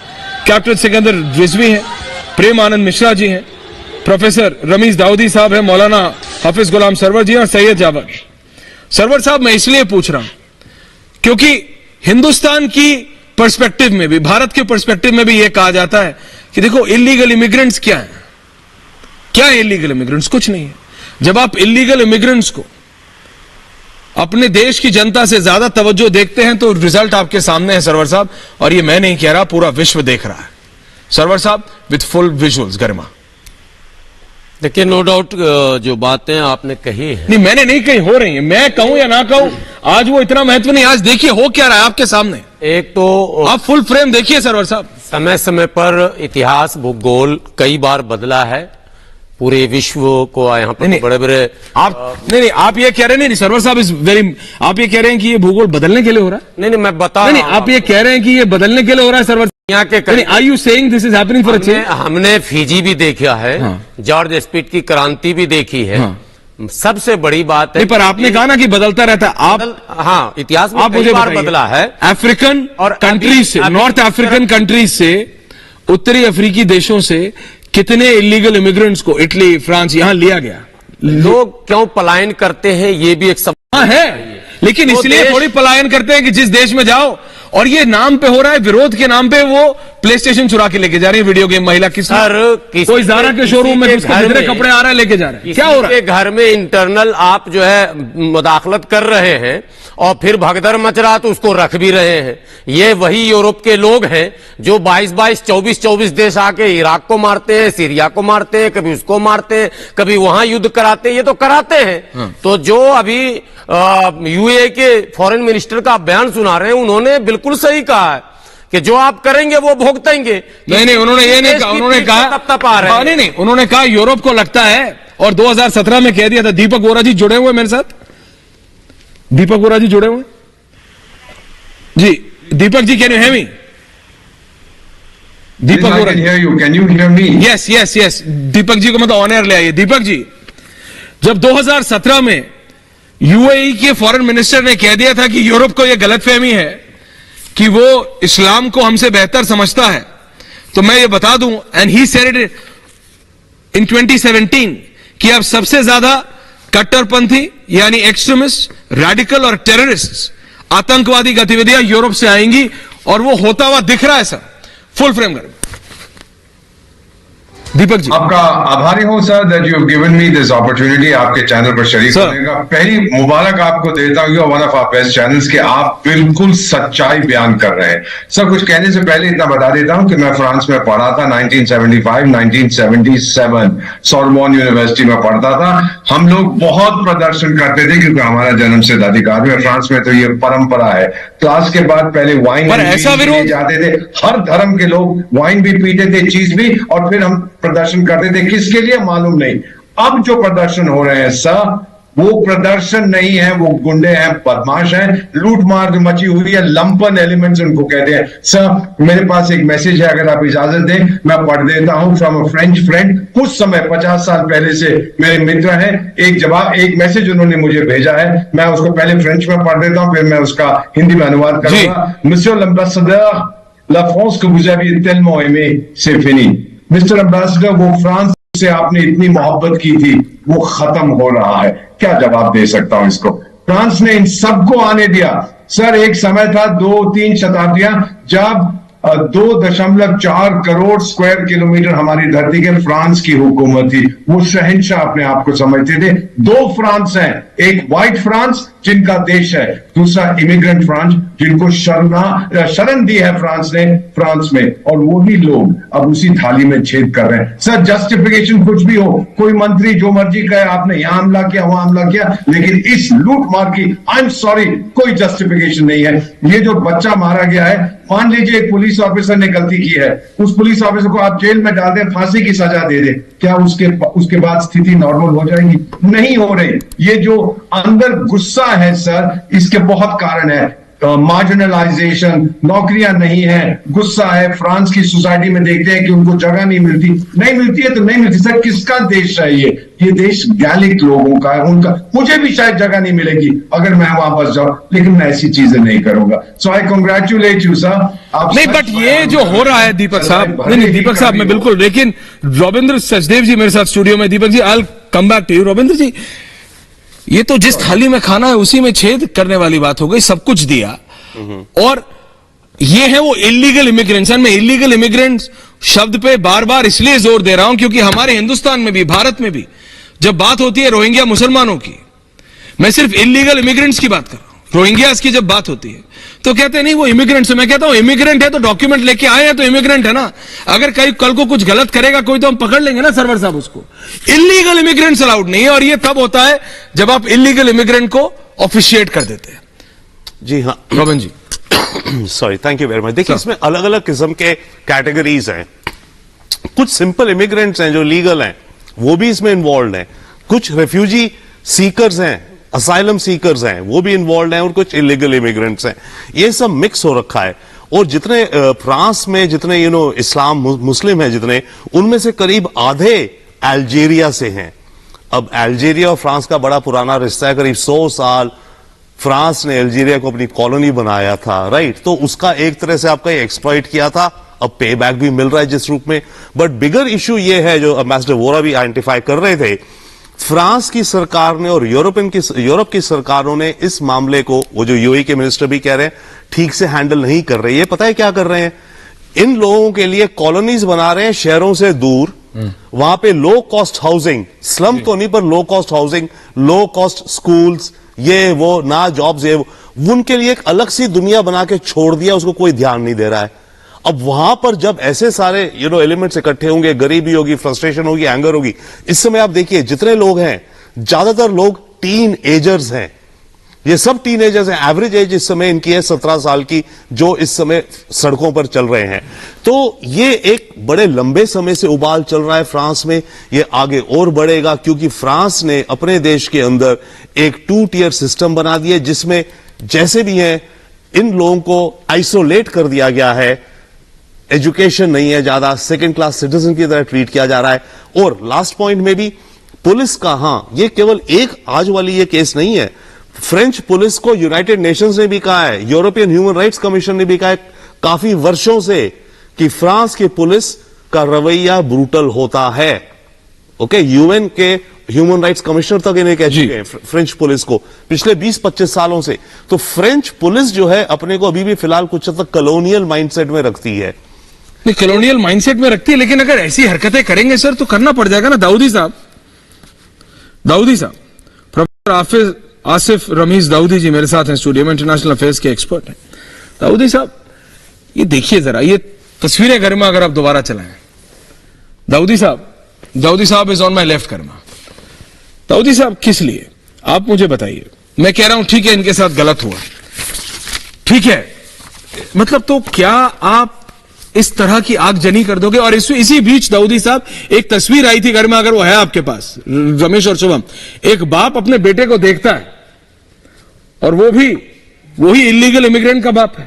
कैप्टन सिकंदर रिजवी हैं, प्रेम आनंद मिश्रा जी हैं, प्रोफेसर रमीज दाऊदी साहब हैं, मौलाना हाफिज गुलाम सरवर जी और सैयद जावर। सरवर साहब, मैं इसलिए पूछ रहा हूं क्योंकि हिंदुस्तान की पर्सपेक्टिव में भी, भारत के पर्सपेक्टिव में भी यह कहा जाता है कि देखो इलीगल इमिग्रेंट्स क्या है, क्या है इलीगल इमिग्रेंट्स? कुछ नहीं है। जब आप इलीगल इमिग्रेंट्स को अपने देश की जनता से ज्यादा तवज्जो देखते हैं तो रिजल्ट आपके सामने है सरवर साहब, और ये मैं नहीं कह रहा, पूरा विश्व देख रहा है सरवर साहब, विथ फुल विजुअल्स। गरिमा, देखिए, नो डाउट जो बातें आपने कही है, नहीं मैंने नहीं कही, हो रही है, मैं कहूं या ना कहूं आज वो इतना महत्व नहीं। आज देखिए हो क्या रहा है आपके सामने, एक तो आप फुल फ्रेम देखिए सरवर साहब। समय समय पर इतिहास भूगोल कई बार बदला है, पूरे विश्व को यहाँ पर बड़े बड़े आप नहीं आप ये कह रहे नहीं सरवर साहब इज वेरी, आप ये कह रहे हैं कि ये भूगोल बदलने के लिए हो रहा है? नहीं मैं बता नहीं आप ये कह रहे हैं कि ये बदलने के लिए हो रहा है सरवर? यहाँ के are you saying this is happening for a change? हमने फिजी भी देखा है, जॉर्ज स्पिट की क्रांति भी देखी है। सबसे बड़ी बात है, पर आपने कहा ना कि बदलता रहता है। आप हाँ, इतिहास में आप कई बार बदला है। अफ्रीकन और कंट्रीज से, नॉर्थ अफ्रीकन कंट्रीज से, उत्तरी अफ्रीकी देशों से कितने इलीगल इमिग्रेंट्स को इटली, फ्रांस यहां लिया गया? लोग क्यों पलायन करते हैं ये भी एक सवाल है, लेकिन इसलिए थोड़ी पलायन करते हैं कि जिस देश में जाओ, और ये नाम पे हो रहा है, विरोध के नाम पे वो प्ले स्टेशन चुरा के लेके जा रही है, वीडियो गेम महिला कोई ज़ारा के शोरूम में उसके भीतरे कपड़े आ रहे हैं लेके जा रहे हैं। क्या हो रहा है? घर में इंटरनल आप जो है मुदाखलत कर रहे हैं और फिर भगदड़ मच रहा तो उसको रख भी रहे हैं। ये वही यूरोप के लोग हैं जो 22-22, 24-24 देश आके इराक को मारते हैं, सीरिया को मारते हैं, कभी उसको मारते हैं, कभी वहां युद्ध कराते हैं। ये तो कराते हैं। तो जो अभी यूएई के फॉरेन मिनिस्टर का बयान सुना रहे हैं, उन्होंने बिल्कुल सही कहा है कि जो आप करेंगे वो भुगतेंगे। नहीं उन्होंने ये नहीं कहा, उन्होंने कहा तप आ रहे हैं। नहीं उन्होंने कहा यूरोप को लगता है, और 2017 में कह दिया था। दीपक वोरा जी जुड़े हुए मेरे साथ, दीपक वोरा जी जुड़े हुए जी। Deepak ji, can you hear me? Deepak Vora, can you hear me? Yes Deepak ji को मतलब ऑन एयर ले आइए। दीपक जी, जब 2017 में यूएई के फॉरेन मिनिस्टर ने कह दिया था कि यूरोप को यह गलतफहमी है कि वो इस्लाम को हमसे बेहतर समझता है, तो मैं ये बता दूं, and he said it in 2017 कि अब सबसे ज्यादा कट्टरपंथी यानी एक्सट्रीमिस्ट, रेडिकल और टेररिस्ट, आतंकवादी गतिविधियां यूरोप से आएंगी, और वो होता हुआ दिख रहा है सर। फुल फ्रेम कर दीपक जी, आपका आभारी हूं sir that you have given me this opportunity आपके चैनल पर शरीक होने का। पहली मुबारक आपको देता हूं, one of our best channels के आप बिल्कुल सच्चाई बयान कर रहे हैं। सर कुछ कहने से पहले इतना बता देता हूं कि मैं फ्रांस में पढ़ा था 1975, 1977 सोरबोन यूनिवर्सिटी में पढ़ता था। हम लोग बहुत प्रदर्शन करते थे क्योंकि हमारा जन्मसिद्ध अधिकार है। फ्रांस में तो ये परंपरा है, क्लास के बाद पहले वाइन पीने जाते थे, हर धर्म के लोग वाइन भी पीते थे, चीज भी, और फिर हम प्रदर्शन करते थे। किसके लिए मालूम नहीं। अब जो प्रदर्शन हो रहे हैं सर, वो प्रदर्शन नहीं है, वो गुंडे हैं, बदमाश हैं, लूट मार जो मची हुई है, लंपन एलिमेंट्स उनको कहते हैं। सर मेरे पास एक मैसेज है, अगर आप इजाजत दें मैं पढ़ देता हूं, फ्रॉम अ फ्रेंच फ्रेंड। कुछ समय 50 साल पहले से मेरे मित्र हैं, एक मैसेज उन्होंने मुझे भेजा है, मैं उसको पहले फ्रेंच में पढ़ देता हूं, फिर मैं उसका हिंदी में अनुवाद करूंगा। Monsieur l'ambassadeur, la France que vous avez tellement aimé, c'est fini. Mister ambassador, वो फ्रांस से आपने इतनी मोहब्बत की थी, वो खत्म हो रहा है। क्या जवाब दे सकता हूं इसको? फ्रांस ने इन सबको आने दिया। सर एक समय था 2-3 शताब्दियां जब 2.4 करोड़ स्क्वायर किलोमीटर हमारी धरती के फ्रांस की हुकूमत थी। वो शहंशाह अपने आप को समझते थे। 2 फ्रांस हैं, एक व्हाइट फ्रांस जिनका देश है, दूसरा इमिग्रेंट फ्रांस जिनको शरण दी है फ्रांस ने फ्रांस में, और वही लोग अब उसी थाली में छेद कर रहे हैं। सर जस्टिफिकेशन कुछ भी हो, कोई मंत्री जो मर्जी कहे आपने यहां हमला किया वहां हमला किया, लेकिन इस लूट मार की आई एम सॉरी कोई जस्टिफिकेशन नहीं है। ये जो बच्चा मारा गया है, मान लीजिए एक पुलिस ऑफिसर ने गलती की है, उस पुलिस ऑफिसर को आप जेल में डाल दें, फांसी की सजा दे दें, क्या उसके बाद स्थिति नॉर्मल हो जाएगी? नहीं हो रही। ये जो अंदर गुस्सा है सर, इसके बहुत कारण है। मार्जिनलाइजेशन, नौकरियां नहीं है, गुस्सा है। फ्रांस की सोसाइटी में देखते हैं कि उनको जगह नहीं मिलती है तो नहीं मिलती। सर किसका देश है ये देश गैलिक लोगों का है, उनका। मुझे भी शायद जगह नहीं मिलेगी अगर मैं वापस जाऊं, लेकिन मैं ऐसी चीजें नहीं करूंगा। सो आई कांग्रेचुलेट यू सर। नहीं बट ये जो हो रहा है दीपक साहब, नहीं दीपक साहब मैं बिल्कुल, लेकिन रविंद्र सचदेव जी मेरे साथ स्टूडियो में। Deepak ji I will come back to you. Ravindra ji, ये तो जिस थाली में खाना है उसी में छेद करने वाली बात हो गई। सब कुछ दिया, और ये है वो इलीगल इमिग्रेंट्स। मैं इलीगल इमिग्रेंट्स शब्द पे बार बार इसलिए जोर दे रहा हूं क्योंकि हमारे हिंदुस्तान में भी, भारत में भी जब बात होती है रोहिंग्या मुसलमानों की, मैं सिर्फ इलीगल इमिग्रेंट्स की बात कर रहा हूं, रोहिंग्यास की जब बात होती है तो कहते हैं नहीं वो इमिग्रेंट्स है। मैं कहता हूं इमिग्रेंट है तो डॉक्यूमेंट लेके आए हैं तो इमिग्रेंट है ना। अगर कल को कुछ गलत करेगा कोई तो हम पकड़ लेंगे ना सरवर साहब उसको। इलीगल इमिग्रेंट्स अलाउड नहीं है, और ये तब होता है जब आप इलीगल इमिग्रेंट को ऑफिशिएट कर देते हैं। जी हाँ Robin ji sorry, thank you very much. देखिए इसमें अलग अलग किस्म के कैटेगरीज हैं। कुछ सिंपल इमिग्रेंट्स हैं जो लीगल हैं, वो भी इसमें इन्वॉल्व हैं। कुछ रेफ्यूजी सीकर्स हैं, असाइलम सीकर्स हैं, वो भी इन्वॉल्व हैं, और कुछ इलीगल इमिग्रेंट्स हैं। ये सब मिक्स हो रखा है। और जितने फ्रांस में जितने इस्लाम मुस्लिम हैं जितने, उनमें से करीब आधे अल्जीरिया से हैं। अब अल्जीरिया और फ्रांस का बड़ा पुराना रिश्ता है, करीब 100 साल फ्रांस ने अल्जीरिया को अपनी कॉलोनी बनाया था, राइट। तो उसका एक तरह से आपका एक्सप्लॉइट किया था, अब पे बैक भी मिल रहा है जिस रूप में। बट बिगर इशू ये है जो एम्बेसडर वोरा भी आइडेंटिफाई कर रहे थे, फ्रांस की सरकार ने और यूरोप की सरकारों ने इस मामले को, वो जो यूएई के मिनिस्टर भी कह रहे हैं, ठीक से हैंडल नहीं कर रहे। ये पता है क्या कर रहे हैं? इन लोगों के लिए कॉलोनीज बना रहे हैं शहरों से दूर, वहां पे लो कॉस्ट हाउसिंग, स्लम तो नहीं पर low cost housing, low cost schools, ये वो ना जॉब्स, ये वो, उनके लिए एक अलग सी दुनिया बना के छोड़ दिया, उसको कोई ध्यान नहीं दे रहा है। अब वहां पर जब ऐसे सारे एलिमेंट्स इकट्ठे होंगे, गरीबी होगी, फ्रस्ट्रेशन होगी, एंगर होगी। इस समय आप देखिए जितने लोग हैं, ज्यादातर लोग टीन एजर्स हैं। ये सब टीन एजर्स हैं। एवरेज एज इस समय इनकी है 17 साल की, जो इस समय सड़कों पर चल रहे हैं। तो ये एक बड़े लंबे समय से उबाल चल रहा है फ्रांस में। ये आगे और बढ़ेगा क्योंकि फ्रांस ने अपने देश के अंदर एक 2 टियर सिस्टम बना दिया, जिसमें जैसे भी हैं इन लोगों को आइसोलेट कर दिया गया है। एजुकेशन नहीं है ज्यादा, सेकेंड क्लास सिटीजन की तरह ट्रीट किया जा रहा है। और लास्ट पॉइंट में भी पुलिस का, हाँ ये केवल एक आज वाली ये केस नहीं है। फ्रेंच पुलिस को यूनाइटेड नेशंस ने भी कहा है, यूरोपियन ह्यूमन राइट्स कमीशन ने भी कहा है काफी वर्षों से कि फ्रांस की पुलिस का रवैया ब्रूटल होता है। ओके, यूएन के ह्यूमन राइट्स कमिश्नर तक इन्हें कह चुके हैं फ्रेंच पुलिस को पिछले 20-25 सालों से। तो फ्रेंच पुलिस जो है अपने को अभी भी फिलहाल कुछ हद तक कॉलोनियल माइंडसेट में रखती है। नहीं, कॉलोनियल माइंडसेट में रखती है, लेकिन अगर ऐसी हरकतें करेंगे सर तो करना पड़ जाएगा ना। दाऊदी साहब प्रोफेसर आसिफ रमीज दाऊदी जी मेरे साथ हैं स्टूडियो में, इंटरनेशनल अफेयर्स के एक्सपर्ट हैं। दाऊदी साहब ये देखिए जरा, ये तस्वीरें गरिमा अगर आप दोबारा चलाएं। दाऊदी साहब इज ऑन माई लेफ्ट गरिमा। दाऊदी साहब किस लिए, आप मुझे बताइए। मैं कह रहा हूं ठीक है इनके साथ गलत हुआ, ठीक है, मतलब तो क्या आप इस तरह की आगजनी कर दोगे? और इसी बीच दाऊदी साहब एक तस्वीर आई थी घर में, अगर वो है आपके पास, रमेश और शुभम, एक बाप अपने बेटे को देखता है और वो भी वही इलीगल इमिग्रेंट का बाप है।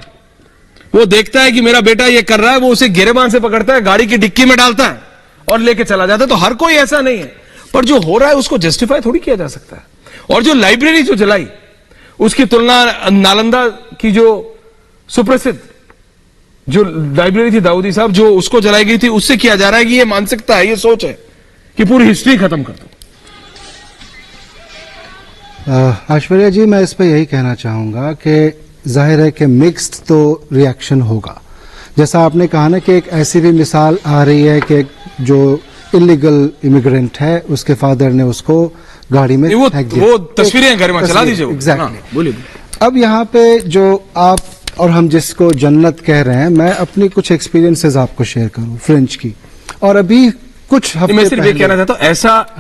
वो देखता है कि मेरा बेटा ये कर रहा है, वो उसे गिरेबान से पकड़ता है, गाड़ी की डिक्की में डालता है और लेके चला जाता है। तो हर कोई ऐसा नहीं है, पर जो हो रहा है उसको जस्टिफाई थोड़ी किया जा सकता है। और जो लाइब्रेरी जो जलाई, उसकी तुलना नालंदा की जो सुप्रसिद्ध जो लाइब्रेरी थी दाऊदी साहब, जो उसको जलाई गई थी, उससे किया जा रहा है कि ये मानसिकता है, ये सोच है कि पूरी हिस्ट्री खत्म कर दो। ऐश्वर्या जी, मैं इस पर यही कहना चाहूंगा कि जाहिर है कि मिक्स्ड तो रिएक्शन होगा। जैसा आपने कहा ना कि एक ऐसी भी मिसाल आ रही है कि जो इलीगल इमिग्रेंट है, उसके फादर ने उसको गाड़ी में फेंक दिया। वो तस्वीरें घर में चला दीजिए। एग्जैक्टली। बोलिए। अब यहाँ पे जो आप और हम जिसको जन्नत कह रहे हैं, मैं अपनी कुछ एक्सपीरियंसेस आपको शेयर करूं फ्रेंच की। और अभी कुछ हफ्ते मैं सिर्फ ये कहना चाहता हूं,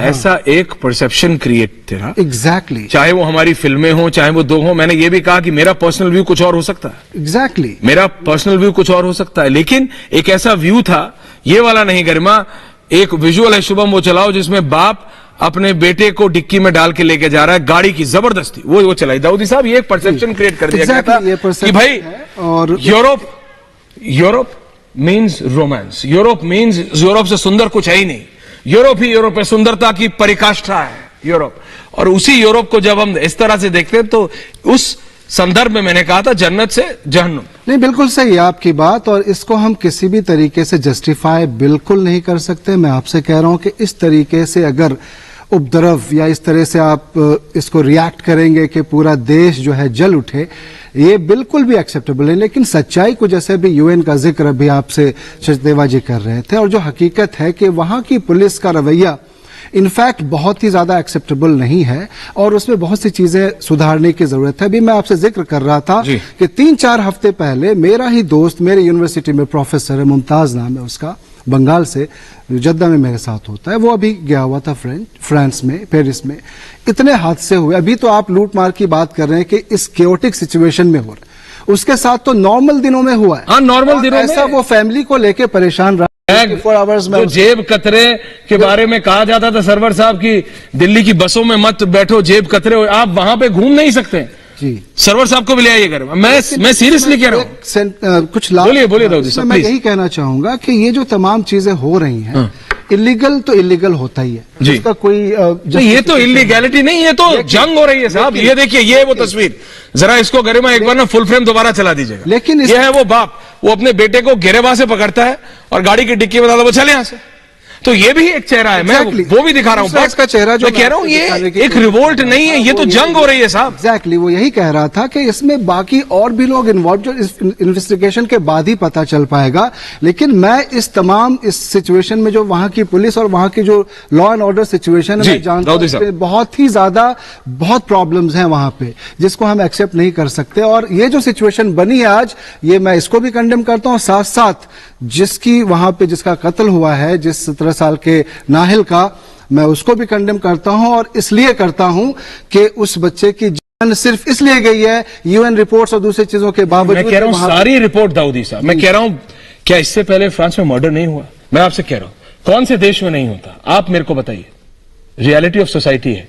ऐसा एक परसेप्शन क्रिएट थे। एग्जैक्टली। चाहे वो हमारी फिल्में हो, चाहे वो दो हो। मैंने ये भी कहा कि मेरा पर्सनल व्यू कुछ और हो सकता है। एग्जैक्टली। मेरा पर्सनल व्यू कुछ और हो सकता है, लेकिन एक ऐसा व्यू था, ये वाला नहीं गरिमा। एक विजुअल है शुभम, वो चलाओ, जिसमें बाप अपने बेटे को डिक्की में डाल के लेके जा रहा है, गाड़ी की जबरदस्ती वो चलाई। दाऊदी साहब ये एक परसेप्शन क्रिएट कर दिया गया था कि भाई और Europe means romance, Europe means Europe से सुंदर कुछ है ही नहीं, यूरोप ही यूरोप है, सुंदरता की परिकाष्ठा है यूरोप। और उसी यूरोप को जब हम इस तरह से देखते हैं तो उस संदर्भ में मैंने कहा था जन्नत से जहन्नुम। नहीं, बिल्कुल सही है आपकी बात, और इसको हम किसी भी तरीके से जस्टिफाई बिल्कुल नहीं कर सकते। मैं आपसे कह रहा हूं कि इस तरीके से अगर उपद्रव या इस तरह से आप इसको रिएक्ट करेंगे कि पूरा देश जो है जल उठे, ये बिल्कुल भी एक्सेप्टेबल है। लेकिन सच्चाई को, जैसे भी यूएन का जिक्र अभी आपसे सचदेवा जी कर रहे थे, और जो हकीकत है कि वहां की पुलिस का रवैया इनफैक्ट बहुत ही ज्यादा एक्सेप्टेबल नहीं है और उसमें बहुत सी चीजें सुधारने की जरूरत है। अभी मैं आपसे जिक्र कर रहा था कि 3-4 हफ्ते पहले मेरा ही दोस्त, मेरे यूनिवर्सिटी में प्रोफेसर है, मुमताज नाम है उसका, बंगाल से, जद्दा में मेरे साथ होता है, वो अभी गया हुआ था फ्रांस में, पेरिस में। इतने हादसे हुए। अभी तो आप लूट मार की बात कर रहे हैं कि इस केओटिक सिचुएशन में हो रहा है, उसके साथ तो नॉर्मल दिनों में हुआ है। नॉर्मल दिनों में ऐसा वो फैमिली को लेके परेशान रहा। 4 आवर्स में जेब कतरे के बारे में कहा जाता था सरवर साहब की दिल्ली की बसों में मत बैठो, जेब कतरे, आप वहां पे घूम नहीं सकते जी। सरवर साहब को भी ले आइए घर। मैं सीरियसली कह रहा हूँ। कुछ बोलिए दाऊदी साहब, मैं यही कहना चाहूंगा कि ये जो तमाम चीजें हो रही हैं, इलीगल तो इलीगल होता ही है जी। इसका कोई ये तो इलीगैलिटी नहीं, ये तो जंग हो रही है साहब। ये देखिए, ये वो तस्वीर, जरा इसको गरिमा एक बार ना फुल फ्रेम दोबारा चला दीजिएगा। लेकिन ये है वो बाप, वो अपने बेटे को गिरेबान से पकड़ता है और गाड़ी की डिक्की में डालता, वो चले यहां से। तो ये भी एक चेहरा है, मैं वो भी दिखा रहा हूं। इसका चेहरा जो मैं कह रहा हूं, ये एक रिवोल्ट नहीं है, ये तो जंग हो रही है साहब। एग्जैक्टली वो यही कह रहा था कि इसमें बाकी और भी लोग इन्वॉल्व, जो इस इन्वेस्टिगेशन के बाद ही पता चल पाएगा। लेकिन मैं इस सिचुएशन में जो वहां की पुलिस और वहां की जो लॉ एंड ऑर्डर सिचुएशन है, मैं जानता हूं बहुत ही ज्यादा बहुत प्रॉब्लम्स हैं वहां पे, जिसको हम एक्सेप्ट नहीं कर सकते। और ये जो सिचुएशन बनी है आज, ये मैं इसको भी कंडेम करता हूं, साथ साथ जिसकी वहां पे जिसका कत्ल हुआ है, जिस 17 साल के नाहिल का, मैं उसको भी कंडेम करता हूं। और इसलिए करता हूं कि उस बच्चे की जान सिर्फ इसलिए गई है यूएन रिपोर्ट्स और दूसरी चीजों के बावजूद। मैं कह रहा हूं सारी रिपोर्ट दाऊदी साहब, मैं कह रहा हूं क्या इससे पहले फ्रांस में मर्डर नहीं हुआ? मैं आपसे कह रहा हूं कौन से देश में नहीं होता, आप मेरे को बताइए। रियलिटी ऑफ सोसाइटी है,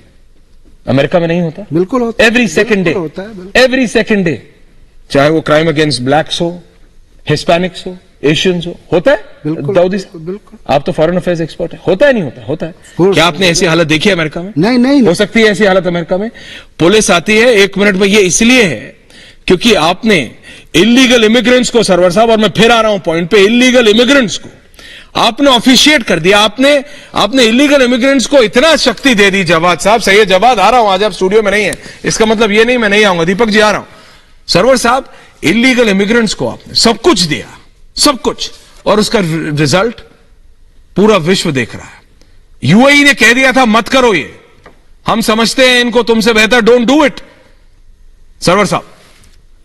अमेरिका में नहीं होता? बिल्कुल होता है, एवरी सेकेंड डे होता है, एवरी सेकेंड डे, चाहे वो क्राइम अगेंस्ट ब्लैक्स हो, हिस्पैनिक्स हो, एशियंस हो, होता है दाऊदी साहब। बिल्कुल, आप तो फॉरेन अफेयर्स एक्सपर्ट है, होता है नहीं होता? होता है। क्या आपने ऐसी हालत देखी है अमेरिका में? नहीं हो सकती है ऐसी हालत अमेरिका में? पुलिस आती है 1 मिनट में, ये इसलिए है क्योंकि आपने इलीगल इमिग्रेंट्स को, सरवर साहब, और मैं फिर आ रहा हूं पॉइंट पे, इलीगल इमिग्रेंट्स को आपने ऑफिशिएट कर दिया। आपने इलीगल इमिग्रेंट्स को इतना शक्ति दे दी। जवाद साहब, सही है जवाद, आ रहा हूं, आज आप स्टूडियो में नहीं है, इसका मतलब ये नहीं मैं नहीं आऊंगा। दीपक जी आ रहा हूं। सरवर साहब, इलीगल इमिग्रेंट्स को आपने सब कुछ दिया, सब कुछ, और उसका रिजल्ट पूरा विश्व देख रहा है। यूएई ने कह दिया था मत करो, ये हम समझते हैं इनको तुमसे बेहतर, डोंट डू इट। सरवर साहब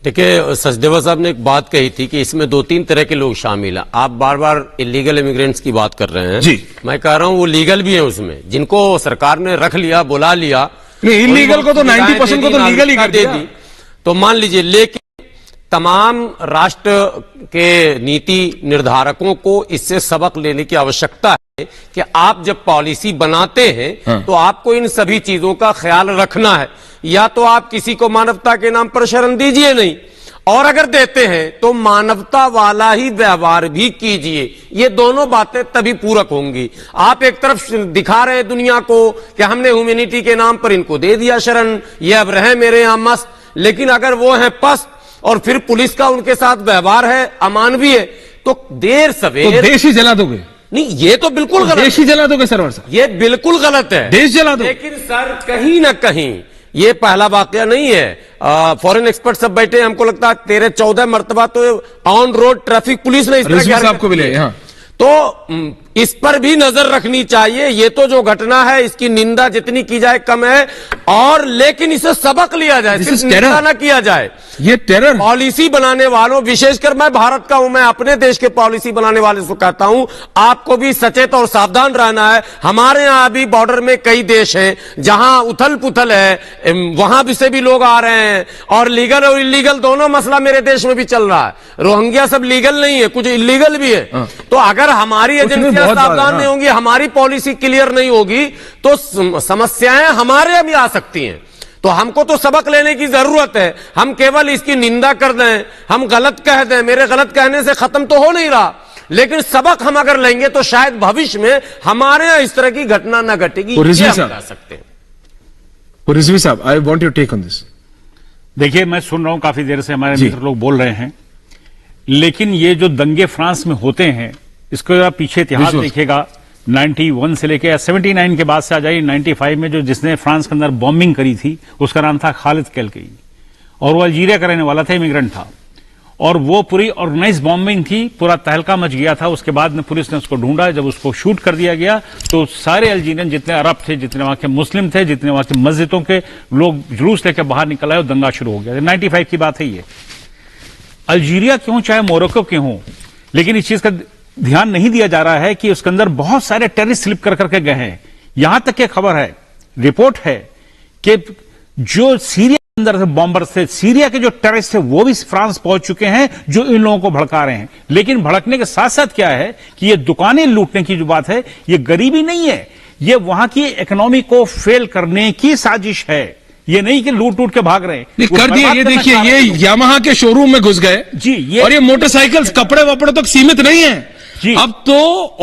देखिए, सचदेवा साहब ने एक बात कही थी कि इसमें 2-3 तरह के लोग शामिल हैं। आप बार बार इलीगल इमिग्रेंट्स की बात कर रहे हैं जी। मैं कह रहा हूं वो लीगल भी है उसमें, जिनको सरकार ने रख लिया, बुला लिया। इलीगल को तो 90% को तो लीगल ही कर दिया। तो मान लीजिए, लेकिन तमाम राष्ट्र के नीति निर्धारकों को इससे सबक लेने की आवश्यकता है कि आप जब पॉलिसी बनाते हैं तो आपको इन सभी चीजों का ख्याल रखना है। या तो आप किसी को मानवता के नाम पर शरण दीजिए नहीं, और अगर देते हैं तो मानवता वाला ही व्यवहार भी कीजिए। ये दोनों बातें तभी पूरक होंगी। आप एक तरफ दिखा रहे हैं दुनिया को कि हमने ह्यूमैनिटी के नाम पर इनको दे दिया शरण, ये अब रहे मेरे यहां मस्त, लेकिन अगर वो हैं पस्त और फिर पुलिस का उनके साथ व्यवहार है अमानवीय, तो देर सवेर तो देश ही जला दोगे। नहीं, ये तो बिल्कुल गलत, देश ही जला दोगे सरवर साहब, ये बिल्कुल गलत है, देश जला दो। लेकिन सर कहीं ना कहीं ये पहला वाकया नहीं है। फॉरेन एक्सपर्ट सब बैठे हैं, हमको लगता है 13-14 मरतबा तो ऑन रोड ट्रैफिक पुलिस ने इस तरह की साहब को भी ले, हाँ। तो इस पर भी नजर रखनी चाहिए। ये तो जो घटना है इसकी निंदा जितनी की जाए कम है, और लेकिन इसे सबक लिया जाए, सिर्फ निंदा ना किया जाए। ये टेरर पॉलिसी बनाने वालों, विशेषकर मैं भारत का हूं, मैं अपने देश के पॉलिसी बनाने वाले से कहता हूं, आपको भी सचेत और सावधान रहना है। हमारे यहां अभी बॉर्डर में कई देश हैं जहां उथल पुथल है, वहां भी से भी लोग आ रहे हैं, और लीगल और इलीगल दोनों मसला मेरे देश में भी चल रहा है। रोहिंग्या सब लीगल नहीं है, कुछ इलीगल भी है। तो अगर हमारी एजेंसियां सावधान नहीं होंगी, हमारी पॉलिसी क्लियर नहीं होगी, तो समस्याएं हमारे यहां भी आ सकती हैं। तो हमको तो सबक लेने की जरूरत है। हम केवल इसकी निंदा कर दें, हम गलत कह दें, मेरे गलत कहने से खत्म तो हो नहीं रहा, लेकिन सबक हम अगर लेंगे तो शायद भविष्य में हमारे यहां इस तरह की घटना न घटेगी। ये हम कह सकते हैं। Rizvi sahab, I want your take on this. देखिए, मैं सुन रहा हूं काफी देर से हमारे मित्र लोग बोल रहे हैं, लेकिन ये जो दंगे फ्रांस में होते हैं, इसको आप पीछे इतिहास देखिएगा, 91 से लेके 79 के बाद से आ जाइए 95 में जो जिसने फ्रांस के अंदर बॉम्बिंग करी थी उसका नाम था खालिद केलकई, और वो अल्जीरिया का रहने वाला था, इमिग्रेंट था, और वो पूरी ऑर्गेनाइज बॉम्बिंग थी, पूरा तहलका मच गया था। उसके बाद में पुलिस ने उसको ढूंढा, जब उसको शूट कर दिया गया तो सारे अल्जीरियन जितने अरब थे, जितने वहां के मुस्लिम थे, जितने वहां के मस्जिदों के लोग जुलूस लेकर बाहर निकल आए और दंगा शुरू हो गया। 95 की बात है ये। अल्जीरिया क्यों, चाहे मोरक्को क्यों हो, लेकिन इस चीज का ध्यान नहीं दिया जा रहा है कि उसके अंदर बहुत सारे टेररिस्ट स्लिप कर करके गए हैं। यहां तक की खबर है, रिपोर्ट है कि जो सीरिया के अंदर बॉम्बर थे, सीरिया के जो टेररिस्ट थे वो भी फ्रांस पहुंच चुके हैं, जो इन लोगों को भड़का रहे हैं। लेकिन भड़कने के साथ साथ क्या है कि ये दुकानें लूटने की जो बात है, ये गरीबी नहीं है, ये वहां की इकोनॉमी को फेल करने की साजिश है। ये नहीं कि लूट लूट के भाग रहे हैं, कर दिए। ये देखिए, ये यामाहा के शोरूम में घुस गए जी, और ये मोटरसाइकिल्स, कपड़े वपड़े तक सीमित नहीं है जी। अब तो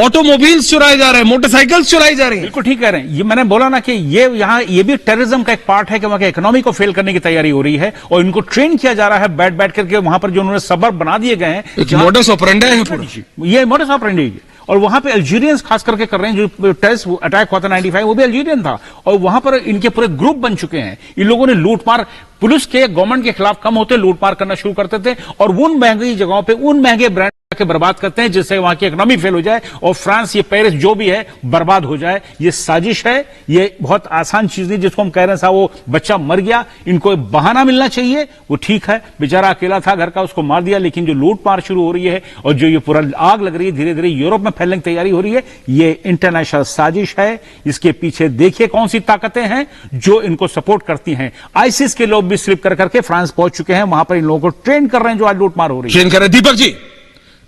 ऑटोमोबाइल्स चुराए जा रहे हैं, मोटरसाइकिल्स चुराई जा रही हैं। बिल्कुल ठीक कह रहे हैं। ये मैंने बोला ना कि ये यहाँ ये भी टेररिज्म का एक पार्ट है कि वहां की इकोनॉमी को फेल करने की तैयारी हो रही है और इनको ट्रेन किया जा रहा है बैठ बैठ करके वहां पर जो उन्होंने सबब बना दिए गए हैं। मोडस ऑपरेंडी है पूरा, ये मोडस ऑपरेंडी है। और वहां पे अल्जीरियंस खास करके कर रहे हैं। जो टेररिस्ट अटैक हुआ था 95, वो भी अल्जीरियन था और वहां पर इनके पूरे ग्रुप बन चुके हैं। इन लोगों ने लूटमार, पुलिस के गवर्नमेंट के खिलाफ कम होते लूटमार करना शुरू करते थे और उन महंगी जगहों पे उन महंगे ब्रांड के बर्बाद करते हैं जिससे वहां की इकोनॉमी फेल हो जाए और फ्रांस, ये पेरिस जो भी है बर्बाद हो जाए। ये साजिश है, ये बहुत आसान चीज नहीं जिसको हम कह रहे हैं साहब वो बच्चा मर गया, इनको बहाना मिलना चाहिए। वो ठीक है, बेचारा अकेला था घर का, उसको मार दिया, लेकिन जो लूटमार शुरू हो रही है और जो ये पूरा आग लग रही है, धीरे धीरे यूरोप में फैलने की तैयारी हो रही है, ये इंटरनेशनल साजिश है। इसके पीछे देखिए कौन सी ताकतें हैं जो इनको सपोर्ट करती हैं। आईसिस के लोग भी स्लिप कर करके फ्रांस पहुंच चुके हैं, वहां पर इन लोगों को ट्रेन कर रहे हैं जो आज लूटमार हो रही है। ट्रेन कर रहे दीपक जी,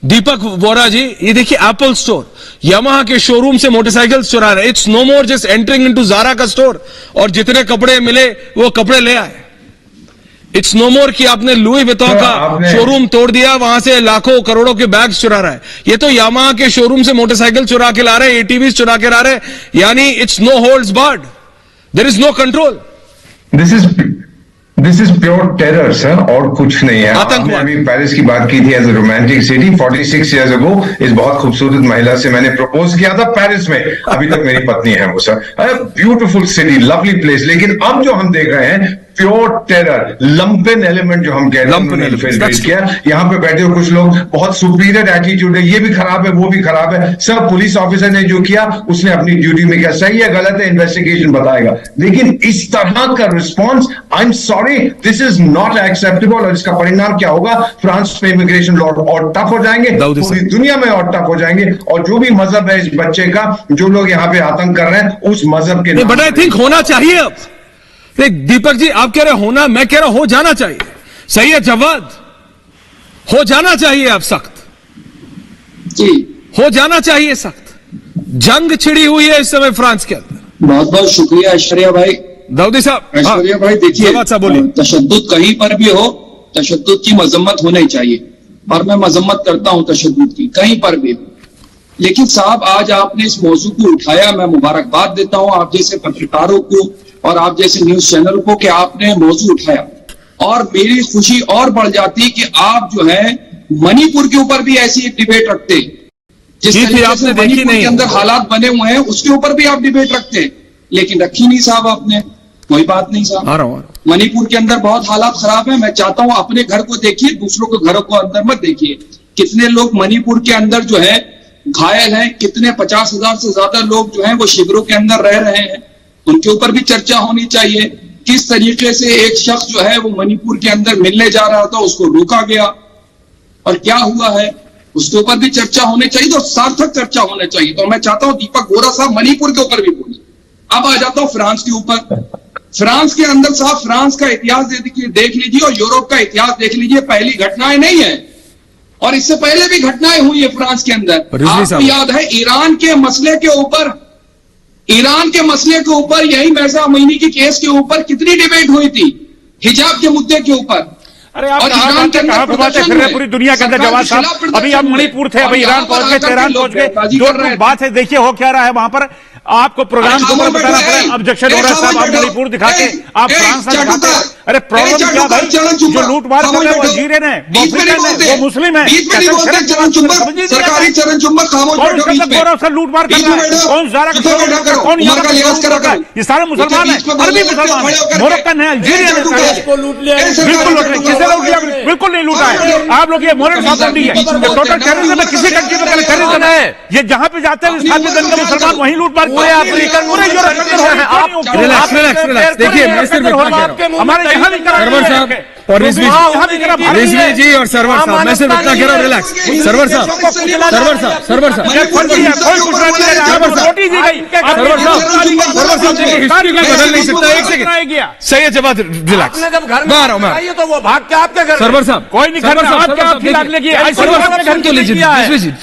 दीपक वोरा जी, ये देखिए एप्पल स्टोर, यामाहा के शोरूम से मोटरसाइकिल चुरा रहे। It's no more just entering into Zara का स्टोर और जितने कपड़े मिले वो कपड़े ले आए। इट्स नो मोर कि आपने लुई विटॉन का शोरूम तोड़ दिया, वहां से लाखों करोड़ों के बैग्स चुरा रहा है। ये तो यामाहा के शोरूम से मोटरसाइकिल चुरा के ला रहे, एटीवीज चुरा के ला रहे, यानी it's no holds barred, there is no control. This is pure terror sir, और कुछ नहीं है। आपने अभी पेरिस की बात की थी as a romantic city. 46 years ago इस बहुत खूबसूरत महिला से मैंने प्रपोज किया था पेरिस में, अभी तक मेरी पत्नी है वो sir. Beautiful city, lovely place, लेकिन अब जो हम देख रहे हैं प्योर टेरर, लंपेन एलिमेंट जो हम कह रहे हैं। यहाँ पे बैठे हुए कुछ लोग बहुत सुपीरियर एटीट्यूड है, ये भी खराब है वो भी खराब है। सर पुलिस ऑफिसर ने जो किया उसने अपनी ड्यूटी में किया, सही है गलत है इन्वेस्टिगेशन बताएगा, लेकिन इस तरह का response, I am sorry, this is not acceptable. और इसका परिणाम क्या होगा? फ्रांस में इमिग्रेशन लॉ और टफ हो जाएंगे, पूरी दुनिया में और टफ हो जाएंगे। और जो भी मजहब है इस बच्चे का, जो लोग यहाँ पे आतंक कर रहे हैं उस मजहब के, बट आई थिंक होना चाहिए। अब दीपक जी आप कह रहे होना, मैं कह रहा हो जाना चाहिए। सही है जवाद, हो जाना चाहिए। अब सख्त जी हो जाना चाहिए, सख्त जंग छिड़ी हुई है इस समय फ्रांस के अंदर। बहुत बहुत शुक्रिया ऐश्वर्या भाई। दाऊदी साहब, ऐश्वर्या भाई देखिए, तशद्दुद कहीं पर भी हो, तशद्दुद की मजम्मत होनी चाहिए और मैं मजम्मत करता हूं तशद्दुद की, कहीं पर भी। लेकिन साहब आज आपने इस मौजू को उठाया, मैं मुबारकबाद देता हूं आप जैसे पत्रकारों को और आप जैसे न्यूज चैनल को कि आपने मौजू उठाया, और मेरी खुशी और बढ़ जाती कि आप जो है मणिपुर के ऊपर भी ऐसी एक डिबेट रखते, जिस तरीके से मणिपुर के अंदर हालात बने हुए हैं उसके ऊपर भी आप डिबेट रखते, लेकिन रखी नहीं साहब आपने। कोई बात नहीं साहब, मणिपुर के अंदर बहुत हालात खराब है। मैं चाहता हूं अपने घर को देखिए, दूसरों के घरों को अंदर मत देखिए। कितने लोग मणिपुर के अंदर जो है घायल हैं, कितने 50,000 से ज्यादा लोग जो है वो शिविरों के अंदर रह रहे हैं, उनके ऊपर भी चर्चा होनी चाहिए। किस तरीके से एक शख्स जो है वो मणिपुर के अंदर मिलने जा रहा था, उसको रोका गया और क्या हुआ है, उसके ऊपर भी चर्चा होनी चाहिए, तो सार्थक चर्चा होनी चाहिए। तो मैं चाहता हूं दीपक वोरा साहब मणिपुर के ऊपर भी बोले। अब आ जाता हूं फ्रांस के ऊपर। फ्रांस के अंदर साहब, फ्रांस का इतिहास देख लीजिए और यूरोप का इतिहास देख लीजिए, पहली घटनाएं नहीं है और इससे पहले भी घटनाएं हुई है फ्रांस के अंदर। आपको याद है ईरान के मसले के ऊपर, यही महसा अमीनी की केस के ऊपर कितनी डिबेट हुई थी, हिजाब के मुद्दे के ऊपर। अरे आप कहां घुमाते फिर रहे पूरी दुनिया के अंदर जवाब साहब? अभी आप मणिपुर थे, अभी ईरान पहुंच गए, तेहरान पहुंच गए, जो बात है देखिए हो क्या रहा है वहां पर। आपको प्रोग्राम के ऊपर बताना पड़ा, ऑब्जेक्शन हो रहा है साहब, आप मणिपुर दिखा के आप फ्रांस दिखाते हैं। अरे प्रॉब्लम क्या भाई, जो लूटमार कर रहे हैं वो अल्जीरियन है, वो अफ्रीकन है, वो मुस्लिम है, सरकारी चरण चुंबक खामोश बैठो, बीच में लूटमार कर रहा है, कौन ज़ारा कौन उमर का लिहाज कर रखा है, ये सारे मुसलमान है, अरबी मुसलमान है, मोरक्कन है, अल्जीरियन है, बिल्कुल लूट लिया, किसने लूट लिया? बिल्कुल नहीं लूटा है। आप लोग ये मोरल सॉवरेनिटी है, टोटल टेररिज्म में किसी कंट्री में टेररिज्म है, ये जहां पे जाते हैं स्थापित दंगे मुसलमान वहीं लूटमार अफ्रीकन पूरे यूरोप में। रिलैक्स, देखिए मैं सिर्फ इतना कह रहा हूं, हमारे यहाँ भी सरवर साहब और रिजवी जी और सरवर साहब, मैं सिर्फ इतना कह रहा हूं, रिलैक्स सरवर साहब, हिस्ट्री को बदल नहीं सकता। एक सेकंड, सही है जवाब, रिलैक्स, मैं आ रहा हूं, मैं तो वो भाग के आपके घर, सरवर साहब कोई नहीं करता,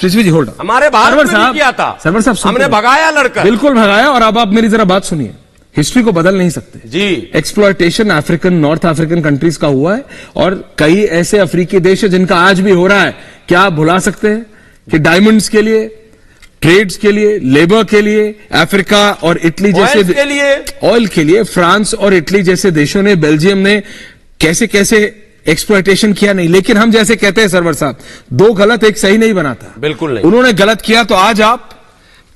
रिजवी जी होल्ड, हमारे भारत में किया था, सरवर साहब हमने भगाया लड़कर, बिल्कुल भगाया। और अब आप मेरी जरा बात सुनिए, हिस्ट्री को बदल नहीं सकते जी। Exploitation African, north African countries का हुआ है, और कई ऐसे अफ्रीकी देश है जिनका आज भी हो रहा है। क्या आप भुला सकते हैं कि डायमंड्स के लिए, ट्रेड्स के लिए, लेबर के लिए, अफ्रीका और इटली जैसे ऑयल के लिए फ्रांस और इटली जैसे देशों ने, बेल्जियम ने कैसे कैसे एक्सप्लॉयटेशन किया नहीं। लेकिन हम जैसे कहते हैं सरवर साहब, दो गलत एक सही नहीं बनाता, बिल्कुल नहीं। उन्होंने गलत किया तो आज आप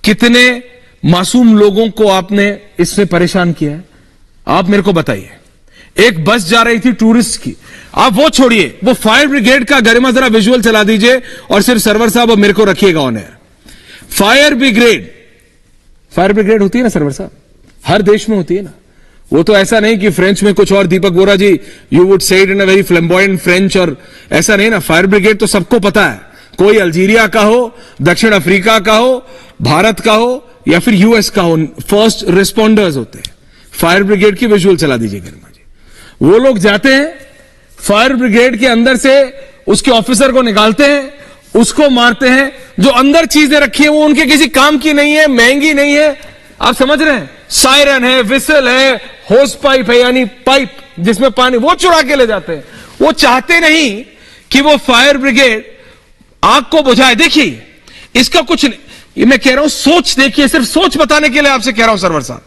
कितने मासूम लोगों को आपने इससे परेशान किया है, आप मेरे को बताइए। एक बस जा रही थी टूरिस्ट की, आप वो छोड़िए, वो फायर ब्रिगेड का गरिमा जरा विजुअल चला दीजिए और सिर्फ सरवर साहब और मेरे को रखिएगा ऑन एयर। फायर ब्रिगेड होती है ना सरवर साहब, हर देश में होती है ना। वो तो ऐसा नहीं कि फ्रेंच में कुछ और, Deepak Bora ji you would say it in a very flamboyant French, और ऐसा नहीं ना। फायर ब्रिगेड तो सबको पता है, कोई अल्जीरिया का हो, दक्षिण अफ्रीका का हो, भारत का हो या फिर यूएस का हो, फर्स्ट रिस्पॉन्डर्स होते हैं। फायर ब्रिगेड की विजुअल चला दीजिए गरिमा जी। वो लोग जाते हैं, फायर ब्रिगेड के अंदर से उसके ऑफिसर को निकालते हैं, उसको मारते हैं। जो अंदर चीजें रखी है वो उनके किसी काम की नहीं है, महंगी नहीं है, आप समझ रहे हैं। सायरन है, विसल है, होस पाइप है, यानी पाइप जिसमें पानी, वो चुरा के ले जाते हैं। वो चाहते नहीं कि वो फायर ब्रिगेड आग को बुझाए। देखिए इसका कुछ, ये मैं कह रहा हूं सोच, देखिए सिर्फ सोच बताने के लिए आपसे कह रहा हूं सरवर साहब,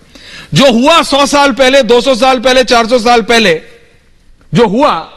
जो हुआ 100 साल पहले, 200 साल पहले, 400 साल पहले जो हुआ,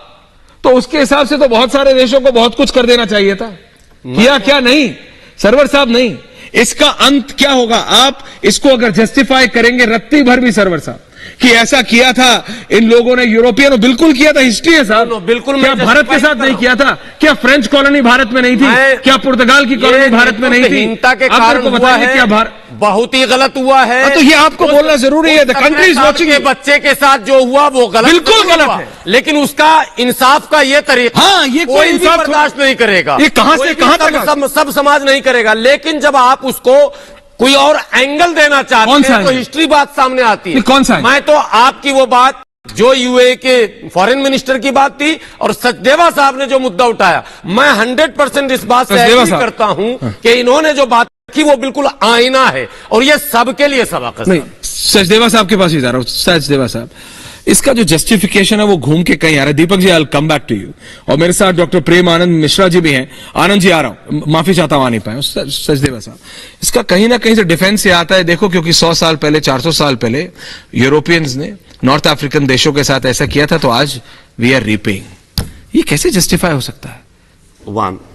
तो उसके हिसाब से तो बहुत सारे देशों को बहुत कुछ कर देना चाहिए था। किया क्या? नहीं सरवर साहब, नहीं। इसका अंत क्या होगा? आप इसको अगर जस्टिफाई करेंगे रत्ती भर भी सरवर साहब कि ऐसा किया था इन लोगों ने, यूरोपियन बिल्कुल किया था, हिस्ट्री है साहब, बिल्कुल। क्या भारत के साथ नहीं किया था? क्या फ्रेंच कॉलोनी भारत में नहीं थी? क्या पुर्तगाल की कॉलोनी भारत में नहीं थी? हिंसा के कारण हुआ है, क्या भारत बहुत ही गलत हुआ है। तो ये आपको बोलना जरूरी है। The country is watching. बच्चे के साथ जो हुआ वो गलत, बिल्कुल गलत है, लेकिन उसका इंसाफ का ये तरीका, हाँ, ये कोई इंसाफ बर्दाश्त नहीं करेगा। ये कहां से कहां तक सब समाज नहीं करेगा। लेकिन जब आप उसको कोई और एंगल देना चाहते हैं तो हिस्ट्री बात सामने आती है। कौन सा? मैं तो आपकी वो बात जो यूए के फॉरेन मिनिस्टर की बात थी और सचदेवा साहब ने जो मुद्दा उठाया, मैं 100% इस बात से एग्री करता हूं कि इन्होंने जो बात की वो बिल्कुल आईना है और ये सबके लिए सबक है। नहीं, सचदेवा साहब के पास ही जा रहा हूं। सचदेवा साहब, इसका जो जस्टिफिकेशन है वो घूम के कहीं आ रहा है। Deepak ji, I will come back to you. और मेरे साथ डॉक्टर प्रेम आनंद मिश्रा जी भी हैं। आनंद जी, आ रहा हूं, माफी चाहता हूं आ नहीं पाए। सचदेवा साहब, इसका कहीं ना कहीं से डिफेंस से आता है। देखो, क्योंकि 100 साल पहले, 400 साल पहले यूरोपियंस ने नॉर्थ अफ्रीकन देशों के साथ ऐसा किया था, तो आज वी आर रीपेइंग। ये कैसे जस्टिफाई हो सकता है?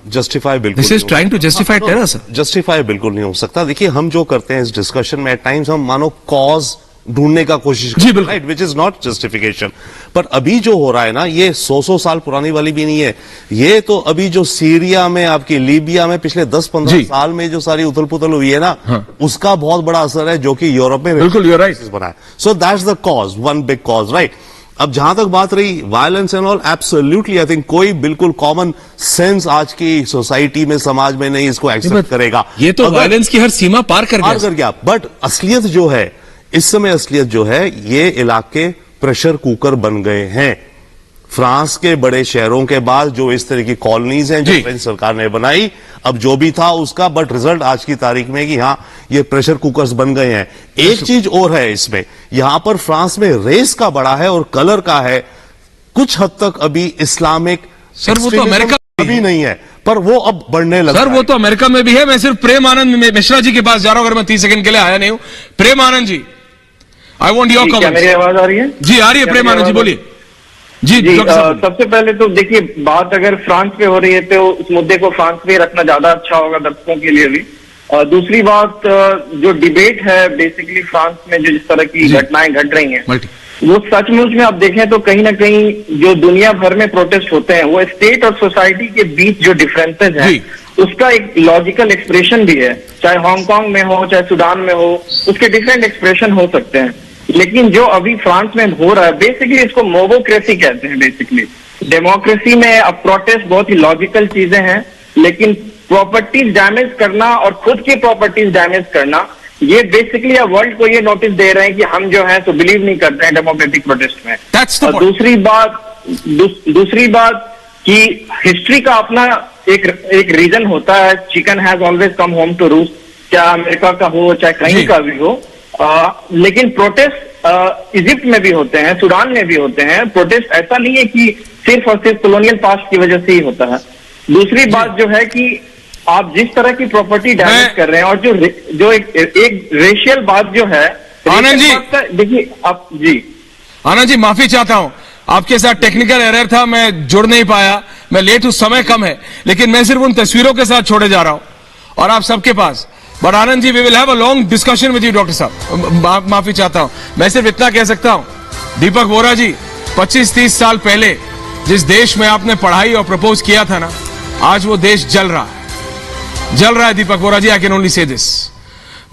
जस्टिफाई बिल्कुल, this is trying to justify terror sir. Justify बिल्कुल नहीं हो सकता। देखिए, हम जो करते हैं इस डिस्कशन में, एट टाइम्स हम मानो कॉज ढूंढने का कोशिश करते हैं, right, which is not justification. पर अभी जो हो रहा है ना, ये 100 साल पुरानी वाली भी नहीं है। ये तो अभी जो सीरिया में, आपकी लीबिया में पिछले 10-15 साल में जो सारी उथल पुथल हुई है ना, उसका बहुत बड़ा असर है, जो कि यूरोप में बिल्कुल बना है। So that's the cause, one big cause, right. अब जहां तक बात रही violence and all, absolutely I think कोई बिल्कुल कॉमन सेंस आज की सोसाइटी में, समाज में नहीं इसको एक्सेप्ट करेगा। ये तो वायलेंस की हर सीमा पार कर गया। बट असलियत जो है इस समय, असलियत जो है, ये इलाके प्रेशर कुकर बन गए हैं। फ्रांस के बड़े शहरों के बाद जो इस तरह की कॉलोनीज हैं जो फ्रेंच सरकार ने बनाई, अब जो भी था उसका, बट रिजल्ट आज की तारीख में कि हाँ, ये प्रेशर कुकर्स बन गए हैं। एक चीज और है इसमें, यहां पर फ्रांस में रेस का बड़ा है और कलर का है, कुछ हद तक अभी इस्लामिक, सर वो तो अमेरिका अभी नहीं है, पर वो अब बढ़ने लगा। सर वो तो अमेरिका में भी है। मैं सिर्फ प्रेम आनंद मिश्रा जी के पास जा रहा हूं, अगर मैं 30 सेकंड के लिए आया नहीं हूं। प्रेम Anand ji, I want your comment. मेरी आवाज आ रही है? जी आ रही है। प्रेम आनंद जी बोलिए। जी, डॉक्टर साहब। सबसे पहले तो देखिए, बात अगर फ्रांस पे हो रही है तो उस मुद्दे को फ्रांस पे रखना ज्यादा अच्छा होगा दर्शकों के लिए भी। दूसरी बात, जो डिबेट है बेसिकली फ्रांस में जो जिस तरह की घटनाएं घट रही हैं, वो सचमुच में आप देखें तो कहीं ना कहीं जो दुनिया भर में प्रोटेस्ट होते हैं वो स्टेट और सोसाइटी के बीच जो डिफरेंसेस हैं उसका एक लॉजिकल एक्सप्रेशन भी है। चाहे हांगकांग में हो, चाहे सूडान में हो, उसके डिफरेंट एक्सप्रेशन हो सकते हैं। लेकिन जो अभी फ्रांस में हो रहा है, बेसिकली इसको मोबोक्रेसी कहते हैं। बेसिकली डेमोक्रेसी में अब प्रोटेस्ट बहुत ही लॉजिकल चीजें हैं, लेकिन प्रॉपर्टीज डैमेज करना और खुद की प्रॉपर्टीज डैमेज करना, ये बेसिकली अब वर्ल्ड को ये नोटिस दे रहे हैं कि हम जो है तो बिलीव नहीं करते हैं डेमोक्रेटिक प्रोटेस्ट में। और दूसरी बात कि हिस्ट्री का अपना एक रीजन होता है। Chicken has always come home to roost, चाहे अमेरिका का हो चाहे कहीं का भी हो। लेकिन प्रोटेस्ट इजिप्ट में भी होते हैं, सूडान में भी होते हैं। प्रोटेस्ट ऐसा नहीं है कि सिर्फ और सिर्फ कॉलोनियल पास्ट की वजह से ही होता है। दूसरी बात जो है कि आप जिस तरह की प्रॉपर्टी डैमेज कर रहे हैं और जो एक रेशियल बात जो है, आनंद जी देखिए आप जी, आनंद जी माफी चाहता हूं, आपके साथ टेक्निकल एरर था, मैं जुड़ नहीं पाया, मैं लेट हूं, समय कम है, लेकिन मैं सिर्फ उन तस्वीरों के साथ छोड़े जा रहा हूं और आप सबके पास। But Anand ji, we will have a long discussion with you doctor साहब। माफी चाहता हूं, मैं सिर्फ इतना कह सकता हूं, दीपक वोरा जी, 25-30 साल पहले जिस देश में आपने पढ़ाई और प्रपोज किया था ना, आज वो देश जल रहा है दीपक वोरा जी। I can only say this.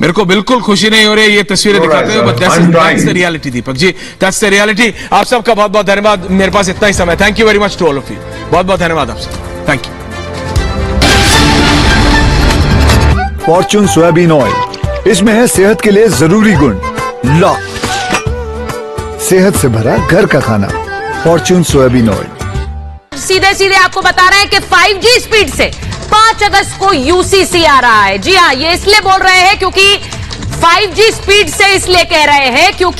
मेरे को बिल्कुल खुशी नहीं हो रही है ये तस्वीरें दिखाते हुए, but that's the reality Deepak ji, that's the reality. आप सबका बहुत बहुत धन्यवाद, मेरे पास इतना ही समय। Thank you very much to all of you, बहुत बहुत धन्यवाद आपसे, thank you. Fortune soybean oil, इसमें है सेहत के लिए जरूरी गुण। लॉक, सेहत से भरा घर का खाना, फॉर्च्यून सोयाबीन ऑयल। सीधे सीधे आपको बता रहे हैं कि 5G स्पीड से 5 अगस्त को UCC आ रहा है। जी हाँ, ये इसलिए बोल रहे हैं क्योंकि 5G स्पीड से इसलिए कह रहे हैं क्योंकि